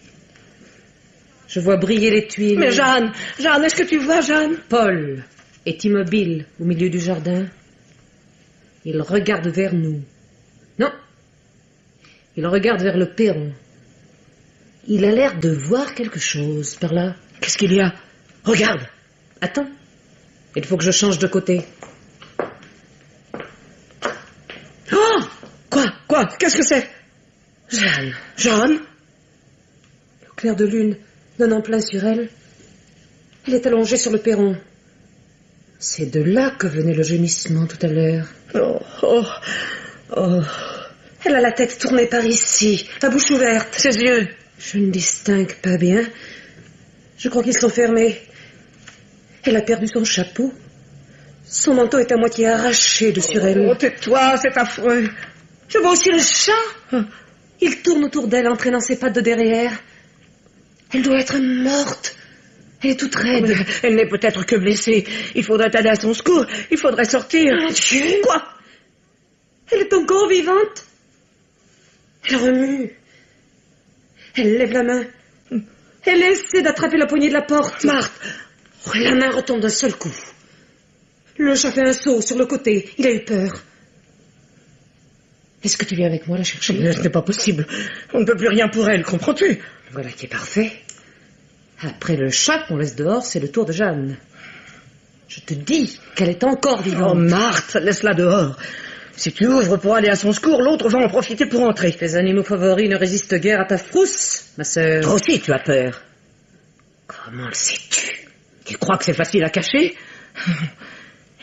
Je vois briller les tuiles. Mais Jeanne, est-ce que tu vois Jeanne? Paul est immobile au milieu du jardin. Il regarde vers nous. Non, il regarde vers le perron. Il a l'air de voir quelque chose par là. Qu'est-ce qu'il y a? Regarde. Attends. Il faut que je change de côté. Oh! Quoi? Qu'est-ce que c'est? Jeanne. Jeanne? Le clair de lune donne en plein sur elle. Elle est allongée sur le perron. C'est de là que venait le gémissement tout à l'heure. Oh. Elle a la tête tournée par ici, la bouche ouverte. Ses yeux. Je ne distingue pas bien. Je crois qu'ils sont fermés. Elle a perdu son chapeau. Son manteau est à moitié arraché de sur elle. Oh, tais-toi, c'est affreux. Je vois aussi le chat. Il tourne autour d'elle, entraînant ses pattes de derrière. Elle doit être morte. Elle est toute raide. Elle n'est peut-être que blessée. Il faudrait aller à son secours. Il faudrait sortir. Mon Dieu! Quoi? Elle est encore vivante. Elle remue. Elle lève la main. Elle essaie d'attraper la poignée de la porte. Marthe! La main retombe d'un seul coup. Le chat fait un saut sur le côté. Il a eu peur. Est-ce que tu viens avec moi la chercher? Ce n'est pas possible. On ne peut plus rien pour elle, comprends-tu? Voilà qui est parfait. Après le chat qu'on laisse dehors, c'est le tour de Jeanne. Je te dis qu'elle est encore vivante. Oh, Marthe, laisse-la dehors. Si tu ouvres pour aller à son secours, l'autre va en profiter pour entrer. Tes animaux favoris ne résistent guère à ta frousse, ma sœur. Toi aussi, tu as peur. Comment le sais-tu? Tu crois que c'est facile à cacher?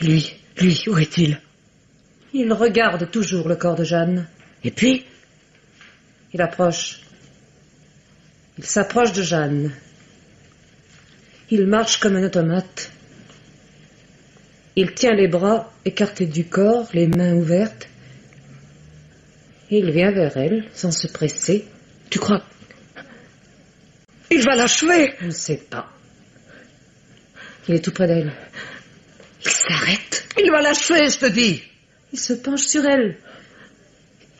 Lui, où est-il? Il regarde toujours le corps de Jeanne. Et puis? Il approche. Il s'approche de Jeanne. Il marche comme un automate. Il tient les bras écartés du corps, les mains ouvertes. Il vient vers elle, sans se presser. Tu crois? Il va l'achever! Je ne sais pas. Il est tout près d'elle. Il s'arrête. Il va l'achever, je te dis! Il se penche sur elle.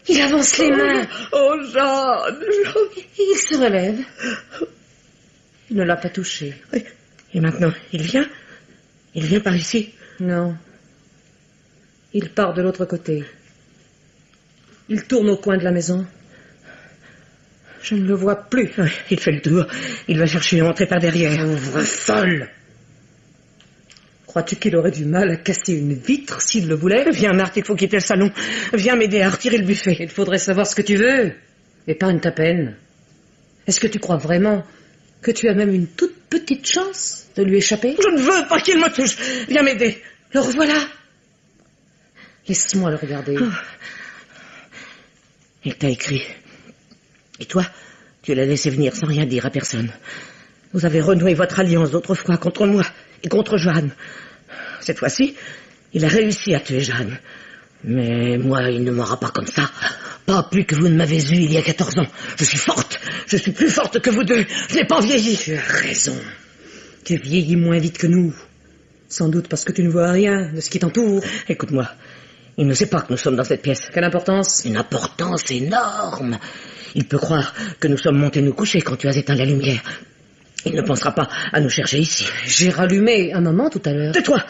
Il avance les mains. Oh, Jeanne! Il se relève. Il ne l'a pas touchée. Et maintenant, il vient? Il vient par ici? Non. Il part de l'autre côté. Il tourne au coin de la maison. Je ne le vois plus. Il fait le tour. Il va chercher une entrée par derrière. Pauvre folle! Crois-tu qu'il aurait du mal à casser une vitre s'il le voulait? Viens, Marthe, il faut quitter le salon. Viens m'aider à retirer le buffet. Il faudrait savoir ce que tu veux. Épargne ta peine. Est-ce que tu crois vraiment que tu as même une toute petite chance de lui échapper? Je ne veux pas qu'il me touche. Viens m'aider. Le revoilà. Laisse-moi le regarder. Il t'a écrit. Et toi, tu l'as laissé venir sans rien dire à personne. Vous avez renoué votre alliance d'autrefois contre moi et contre Jeanne. Cette fois-ci, il a réussi à tuer Jeanne. Mais moi, il ne m'aura pas comme ça. Pas plus que vous ne m'avez eu il y a 14 ans. Je suis forte. Je suis plus forte que vous deux. Je n'ai pas vieilli. Tu as raison. Tu vieillis moins vite que nous. Sans doute parce que tu ne vois rien de ce qui t'entoure. Écoute-moi. Il ne sait pas que nous sommes dans cette pièce. Quelle importance? Une importance énorme. Il peut croire que nous sommes montés nous coucher quand tu as éteint la lumière. Il ne pensera pas à nous chercher ici. J'ai rallumé un moment tout à l'heure. Tais-toi!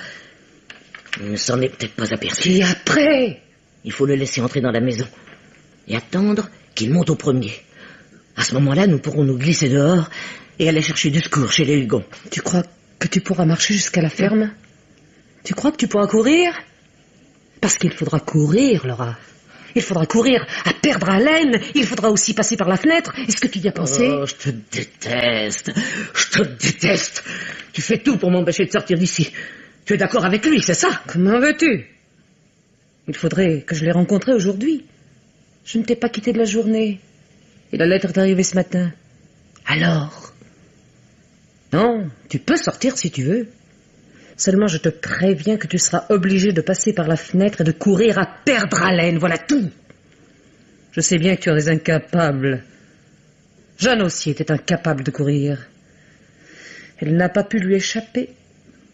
Il ne s'en est peut-être pas aperçu. Et après? Il faut le laisser entrer dans la maison et attendre qu'il monte au premier. À ce moment-là, nous pourrons nous glisser dehors et aller chercher du secours chez les Hugons. Tu crois que tu pourras marcher jusqu'à la ferme? Tu crois que tu pourras courir? Parce qu'il faudra courir, Laura. Il faudra courir à perdre haleine. Il faudra aussi passer par la fenêtre. Est-ce que tu y as pensé? Oh, je te déteste. Je te déteste. Tu fais tout pour m'empêcher de sortir d'ici. Tu es d'accord avec lui, c'est ça? Comment veux-tu? Il faudrait que je l'ai rencontré aujourd'hui. Je ne t'ai pas quitté de la journée. Et la lettre est arrivée ce matin. Alors? Non, tu peux sortir si tu veux. Seulement, je te préviens que tu seras obligé de passer par la fenêtre et de courir à perdre haleine, voilà tout. Je sais bien que tu en es incapable. Jeanne aussi était incapable de courir. Elle n'a pas pu lui échapper.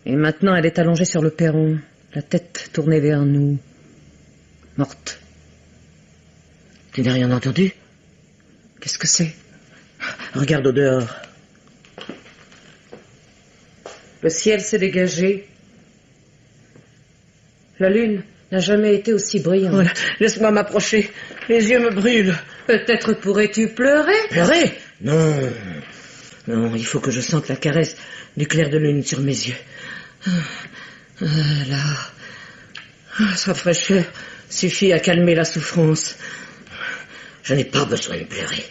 Et maintenant, elle est allongée sur le perron, la tête tournée vers nous, morte. Tu n'as rien entendu? Qu'est-ce que c'est? Regarde au dehors. Le ciel s'est dégagé. La lune n'a jamais été aussi brillante. Voilà. Laisse-moi m'approcher. Les yeux me brûlent. Peut-être pourrais-tu pleurer? Pleurer? Non, non, il faut que je sente la caresse du clair de lune sur mes yeux. Là, sa fraîcheur suffit à calmer la souffrance. Je n'ai pas besoin de pleurer.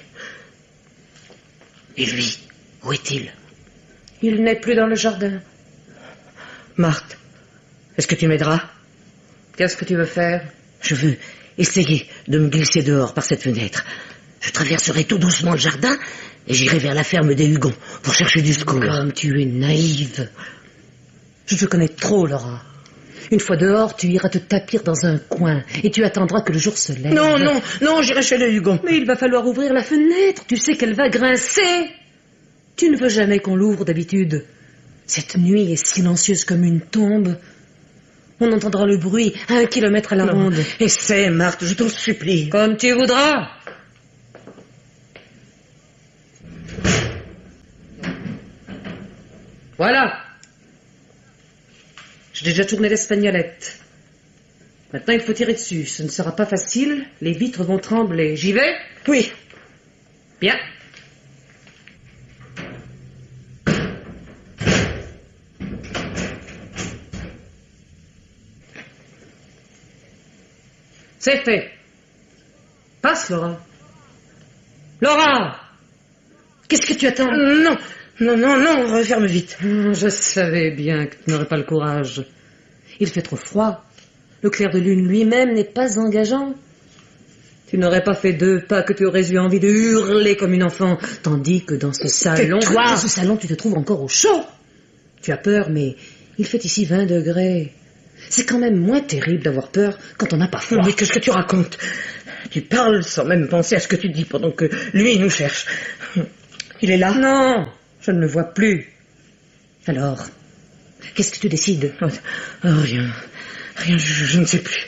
Et lui, où est-il? Il n'est plus dans le jardin. Marthe, est-ce que tu m'aideras? Qu'est-ce que tu veux faire? Je veux essayer de me glisser dehors par cette fenêtre. Je traverserai tout doucement le jardin et j'irai vers la ferme des Hugons pour chercher du secours. Comme tu es naïve. Je te connais trop, Laura. Une fois dehors, tu iras te tapir dans un coin et tu attendras que le jour se lève. Non, non, non, j'irai chez les Hugons. Mais il va falloir ouvrir la fenêtre. Tu sais qu'elle va grincer. Tu ne veux jamais qu'on l'ouvre d'habitude. Cette nuit est silencieuse comme une tombe. On entendra le bruit à 1 kilomètre à la ronde. Essaie, Marthe, je t'en supplie. Comme tu voudras. Voilà. J'ai déjà tourné l'espagnolette. Maintenant, il faut tirer dessus. Ce ne sera pas facile. Les vitres vont trembler. J'y vais? Oui. Bien. C'est fait. Passe, Laura. Laura! Qu'est-ce que tu attends? Non, non, non, non, referme vite. Je savais bien que tu n'aurais pas le courage. Il fait trop froid. Le clair de lune lui-même n'est pas engageant. Tu n'aurais pas fait 2 pas que tu aurais eu envie de hurler comme une enfant, tandis que dans ce salon... Tais-toi! Dans ce salon, tu te trouves encore au chaud. Tu as peur, mais il fait ici 20 degrés. C'est quand même moins terrible d'avoir peur quand on n'a pas froid. Mais qu'est-ce que tu racontes? Tu parles sans même penser à ce que tu dis pendant que lui nous cherche. Il est là? Non, je ne le vois plus. Alors, qu'est-ce que tu décides? Oh, rien. Rien, je ne sais plus.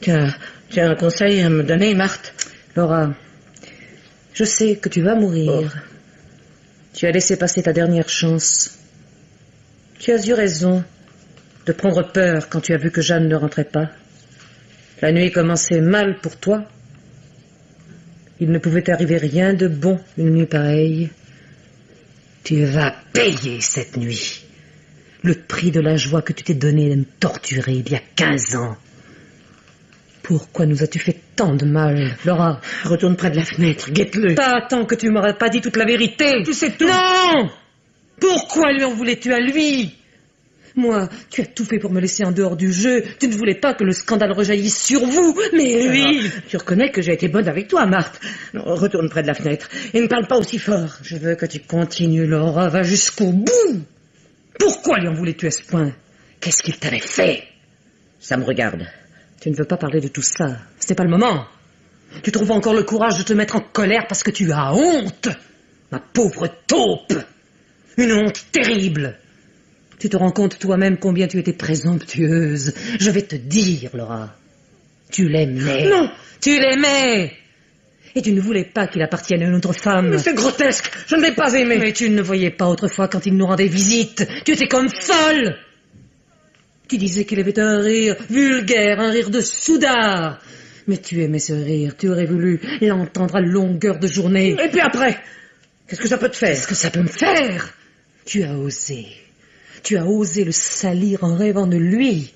Tu as un conseil à me donner, Marthe? Laura, je sais que tu vas mourir. Oh. Tu as laissé passer ta dernière chance. Tu as eu raison de prendre peur quand tu as vu que Jeanne ne rentrait pas. La nuit commençait mal pour toi. Il ne pouvait t'arriver rien de bon une nuit pareille. Tu vas payer cette nuit le prix de la joie que tu t'es donné de me torturer il y a 15 ans. Pourquoi nous as-tu fait tant de mal, Laura? Retourne près de la fenêtre, guette-le. Pas tant que tu m'aurais pas dit toute la vérité. Tu sais tout. Non! Pourquoi lui en voulais-tu à lui? Moi, tu as tout fait pour me laisser en dehors du jeu. Tu ne voulais pas que le scandale rejaillisse sur vous, mais lui... Alors, tu reconnais que j'ai été bonne avec toi, Marthe. Non, retourne près de la fenêtre et ne parle pas aussi fort. Je veux que tu continues, Laura. Va jusqu'au bout. Pourquoi lui en voulais-tu à ce point? Qu'est-ce qu'il t'avait fait? Ça me regarde. Tu ne veux pas parler de tout ça. Ce n'est pas le moment. Tu trouves encore le courage de te mettre en colère parce que tu as honte. Ma pauvre taupe. Une honte terrible. Tu te rends compte toi-même combien tu étais présomptueuse. Je vais te dire, Laura. Tu l'aimais. Non. Tu l'aimais. Et tu ne voulais pas qu'il appartienne à une autre femme. Mais c'est grotesque. Je ne l'ai pas aimé. Mais tu ne le voyais pas autrefois quand il nous rendait visite. Tu étais comme folle. Tu disais qu'il avait un rire vulgaire, un rire de soudard. Mais tu aimais ce rire. Tu aurais voulu l'entendre à longueur de journée. Et puis après, qu'est-ce que ça peut te faire? Qu'est-ce que ça peut me faire? Tu as osé. Tu as osé le salir en rêvant de lui.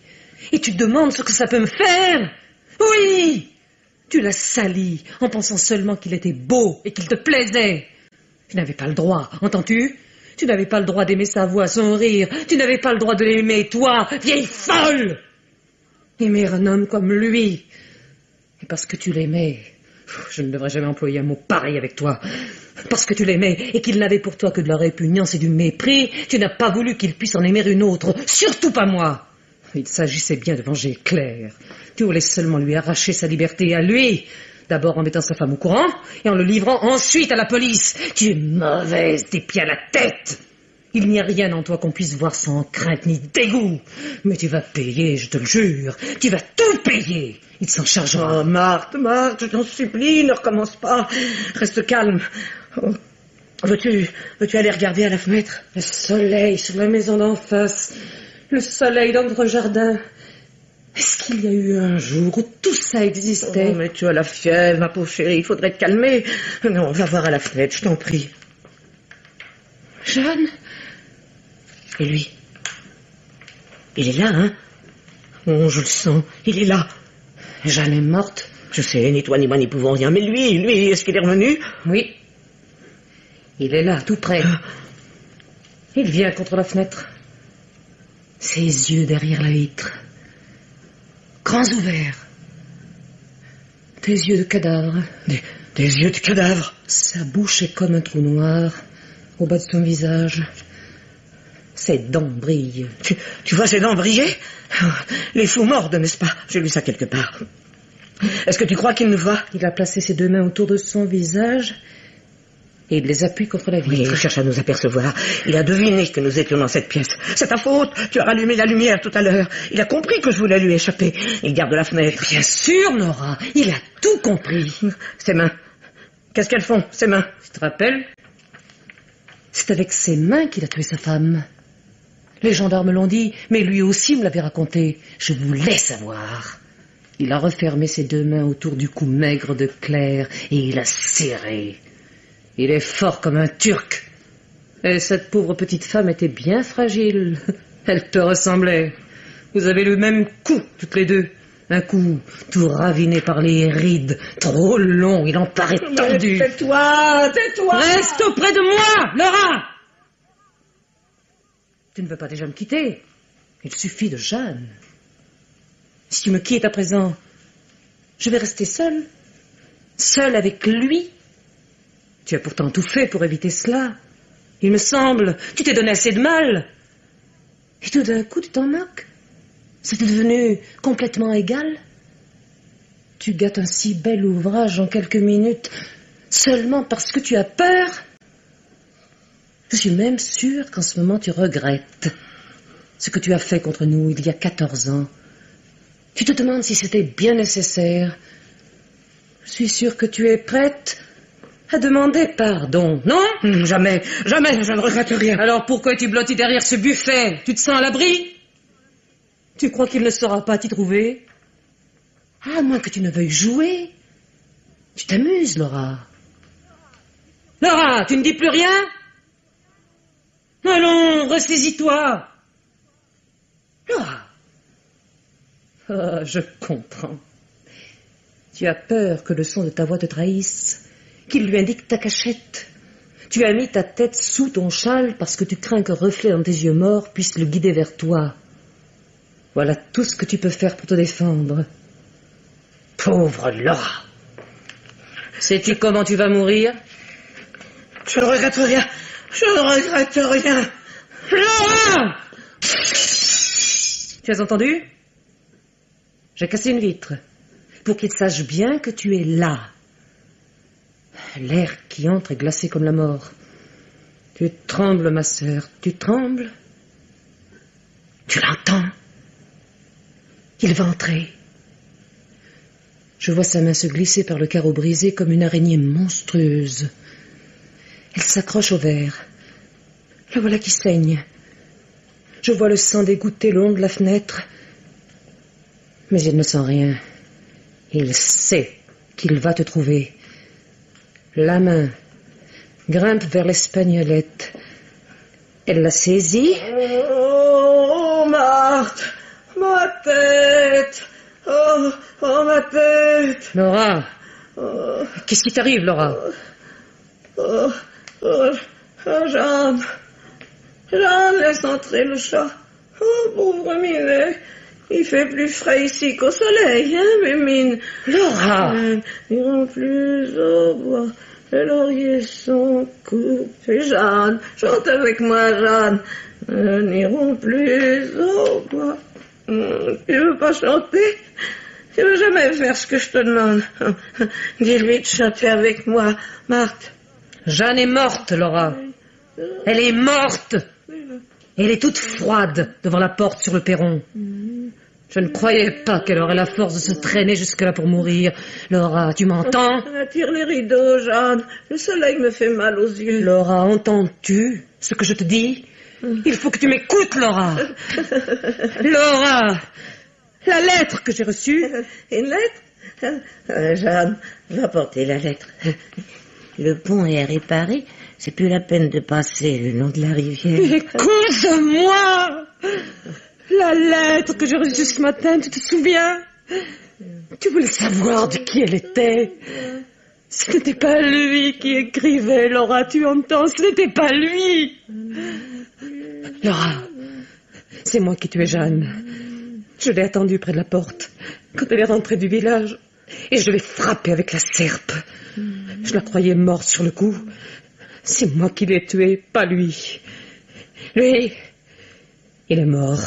Et tu te demandes ce que ça peut me faire? Oui! Tu l'as sali en pensant seulement qu'il était beau et qu'il te plaisait. Tu n'avais pas le droit, entends-tu? Tu n'avais pas le droit d'aimer sa voix, son rire. Tu n'avais pas le droit de l'aimer, toi, vieille folle! Aimer un homme comme lui. Et parce que tu l'aimais... Je ne devrais jamais employer un mot pareil avec toi. Parce que tu l'aimais et qu'il n'avait pour toi que de la répugnance et du mépris, tu n'as pas voulu qu'il puisse en aimer une autre. Surtout pas moi. Il s'agissait bien de venger Claire. Tu voulais seulement lui arracher sa liberté à lui. D'abord en mettant sa femme au courant et en le livrant ensuite à la police. Tu es mauvaise des pieds à la tête. Il n'y a rien en toi qu'on puisse voir sans crainte ni dégoût. Mais tu vas payer, je te le jure. Tu vas tout payer. Il s'en chargera. Oh, Marthe, je t'en supplie, ne recommence pas. Reste calme. Oh. Veux-tu aller regarder à la fenêtre? Le soleil sur la maison d'en face. Le soleil dans notre jardin. Est-ce qu'il y a eu un jour où tout ça existait? Oh, mais tu as la fièvre, ma pauvre chérie, il faudrait te calmer. Non, va voir à la fenêtre, je t'en prie. Jeanne? Et lui? Il est là, hein? Oh, je le sens, il est là. Jeanne est morte. Je sais, ni toi ni moi n'y pouvons rien, mais lui, est-ce qu'il est revenu? Oui. Il est là, tout près. Il vient contre la fenêtre. Ses yeux derrière la vitre. Grands ouverts. Des yeux de cadavre. Des yeux de cadavre. Sa bouche est comme un trou noir au bas de son visage. Ses dents brillent. Tu vois ses dents briller? Les fous mordent, n'est-ce pas? J'ai lu ça quelque part. Est-ce que tu crois qu'il nous voit? Il a placé ses deux mains autour de son visage et il les appuie contre la vitre. Oui, il cherche à nous apercevoir. Il a deviné que nous étions dans cette pièce. C'est ta faute. Tu as rallumé la lumière tout à l'heure. Il a compris que je voulais lui échapper. Il garde la fenêtre. Bien sûr, Laura. Il a tout compris. Ses mains. Qu'est-ce qu'elles font, ses mains? Tu te rappelles? C'est avec ses mains qu'il a tué sa femme. Les gendarmes l'ont dit, mais lui aussi me l'avait raconté. Je voulais savoir. Il a refermé ses deux mains autour du cou maigre de Claire et il a serré. Il est fort comme un Turc. Et cette pauvre petite femme était bien fragile. Elle te ressemblait. Vous avez le même cou, toutes les deux. Un cou tout raviné par les rides, trop long, il en paraît tendu. Tais-toi. Reste auprès de moi, Laura. Tu ne veux pas déjà me quitter? Il suffit de Jeanne. Si tu me quittes à présent, je vais rester seule. Seule avec lui. Tu as pourtant tout fait pour éviter cela. Il me semble, tu t'es donné assez de mal. Et tout d'un coup, tu t'en moques. C'est devenu complètement égal. Tu gâtes un si bel ouvrage en quelques minutes, seulement parce que tu as peur. Je suis même sûre qu'en ce moment tu regrettes ce que tu as fait contre nous il y a 14 ans. Tu te demandes si c'était bien nécessaire. Je suis sûre que tu es prête à demander pardon, non? Jamais, je ne regrette rien. Alors pourquoi es-tu blotti derrière ce buffet? Tu te sens à l'abri? Tu crois qu'il ne saura pas t'y trouver? À moins que tu ne veuilles jouer. Tu t'amuses, Laura. Laura, tu ne dis plus rien? Allons, ressaisis-toi. Laura. Ah, je comprends. Tu as peur que le son de ta voix te trahisse, qu'il lui indique ta cachette. Tu as mis ta tête sous ton châle parce que tu crains qu'un reflet dans tes yeux morts puisse le guider vers toi. Voilà tout ce que tu peux faire pour te défendre. Pauvre Laura. Sais-tu comment tu vas mourir? Je ne regrette rien. Je ne regrette rien. Laura! Tu as entendu? J'ai cassé une vitre pour qu'il sache bien que tu es là. L'air qui entre est glacé comme la mort. Tu trembles, ma sœur, tu trembles. Tu l'entends? Il va entrer. Je vois sa main se glisser par le carreau brisé comme une araignée monstrueuse. Elle s'accroche au verre. La voilà qui saigne. Je vois le sang dégoûter le long de la fenêtre. Mais il ne sent rien. Il sait qu'il va te trouver. La main grimpe vers l'espagnolette. Elle la saisit. Oh, Marthe, ma tête. Oh, ma tête. Laura, qu'est-ce qui t'arrive, Laura? Jeanne, laisse entrer le chat. Oh, pauvre Minet. Il fait plus frais ici qu'au soleil, hein, mes mines. Laura! N'iront plus au bois, les lauriers sont coupés. Jeanne, chante avec moi, Jeanne. N'iront plus au bois. Tu veux pas chanter? Tu veux jamais faire ce que je te demande? Dis-lui de chanter avec moi, Marthe. Jeanne est morte, Laura. Elle est morte. Elle est toute froide devant la porte sur le perron. Je ne croyais pas qu'elle aurait la force de se traîner jusque-là pour mourir. Laura, tu m'entends? Attire les rideaux, Jeanne. Le soleil me fait mal aux yeux. Laura, entends-tu ce que je te dis? Il faut que tu m'écoutes, Laura. Laura, La lettre que j'ai reçue. Une lettre? Jeanne, va porter la lettre. Le pont est réparé. C'est plus la peine de passer le long de la rivière. Écoute-moi! La lettre que j'ai reçue ce matin, tu te souviens? Tu voulais savoir de qui elle était. Ce n'était pas lui qui écrivait, Laura, tu entends? Ce n'était pas lui. Laura, c'est moi qui tuais Jeanne. Je l'ai attendue près de la porte quand elle est rentrée du village et je l'ai frappée avec la serpe. Je la croyais morte sur le coup. C'est moi qui l'ai tuée, pas lui. Lui, il est mort.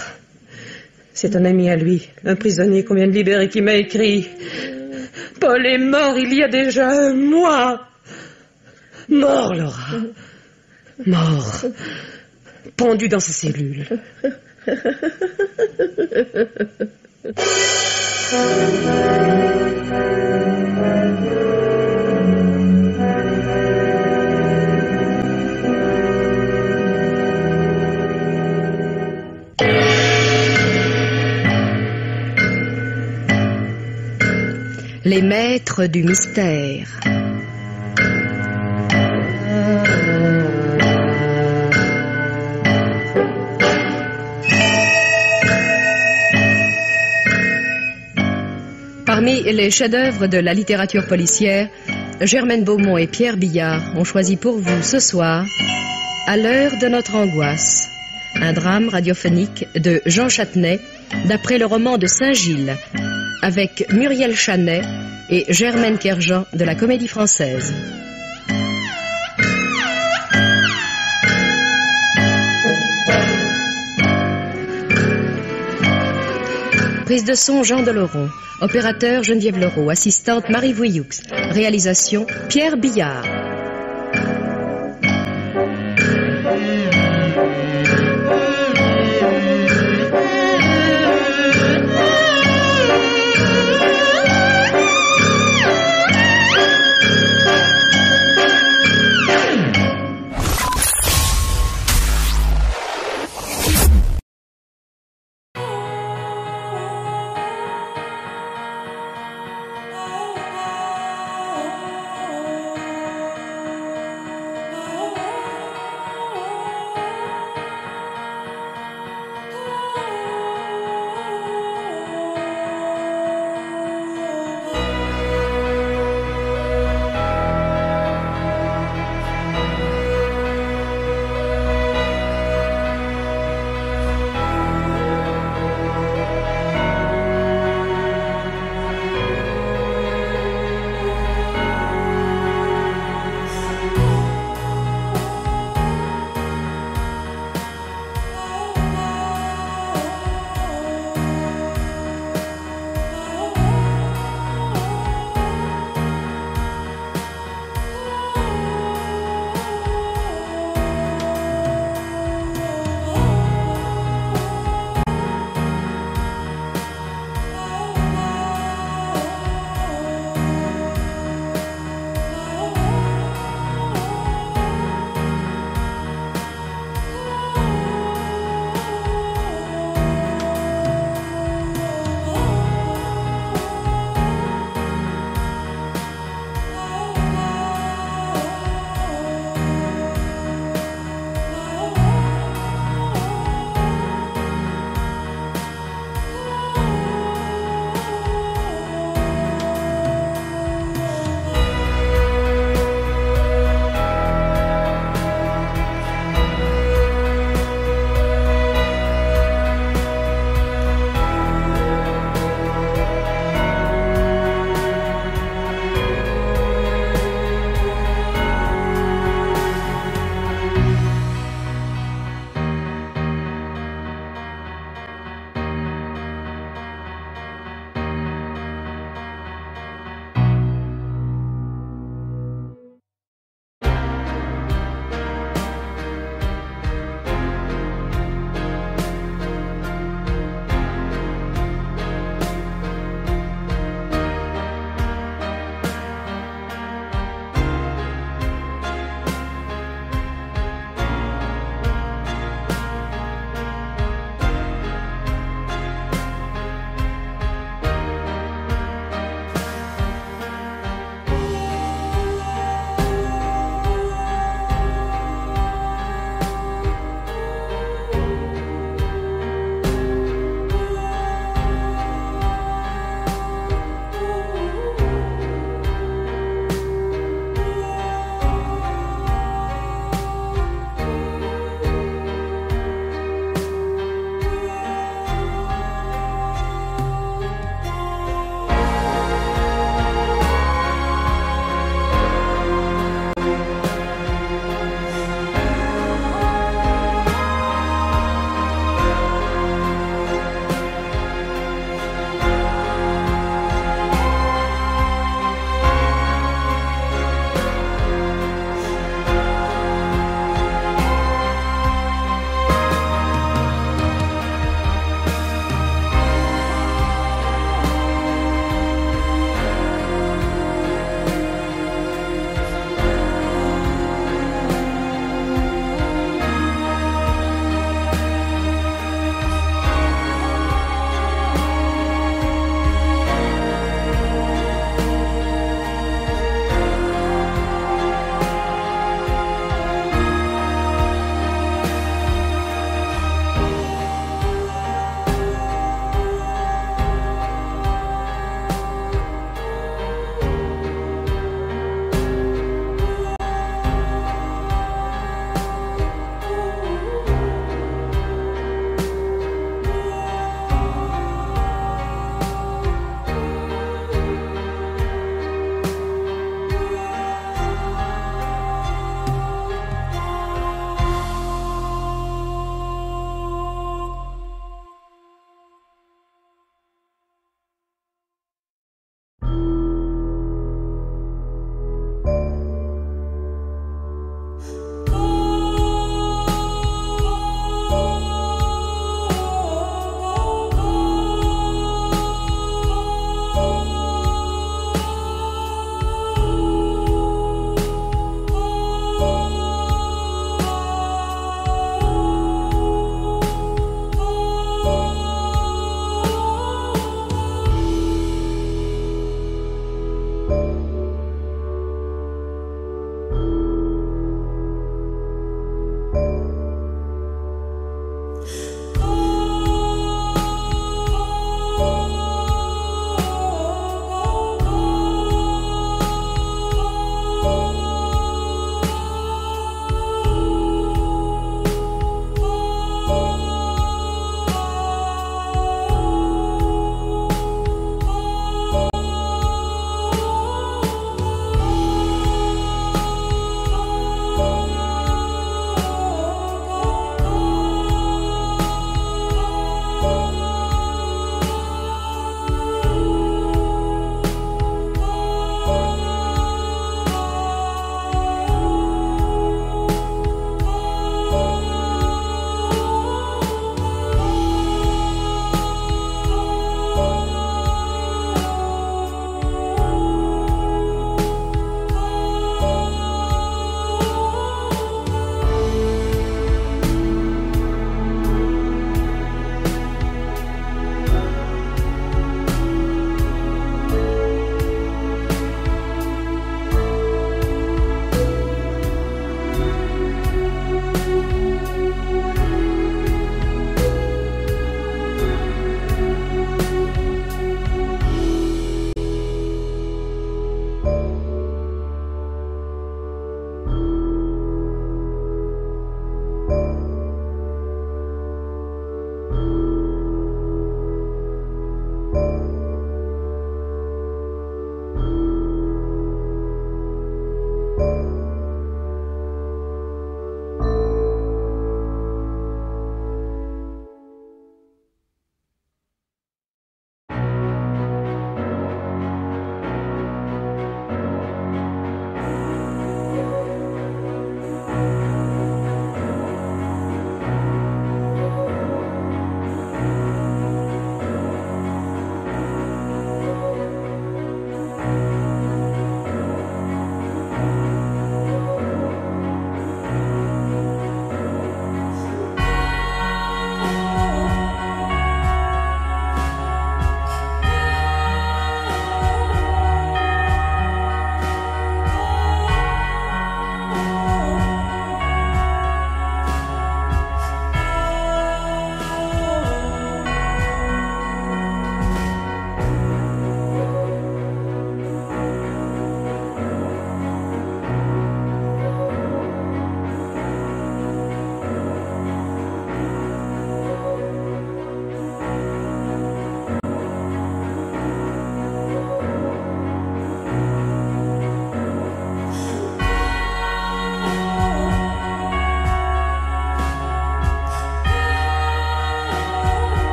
C'est un ami à lui, un prisonnier qu'on vient de libérer, qui m'a écrit. Paul est mort il y a déjà un mois. Mort, Laura. Mort. Pendu dans sa cellule. Les maîtres du mystère. Parmi les chefs-d'œuvre de la littérature policière, Germaine Beaumont et Pierre Billard ont choisi pour vous ce soir À l'heure de notre angoisse, un drame radiophonique de Jean Châtenay d'après le roman de Saint-Gilles, avec Muriel Chanet et Germaine Kerjean de la Comédie Française. Prise de son Jean Deleron, opérateur Geneviève Leroux, assistante Marie Vouilloux, réalisation Pierre Billard.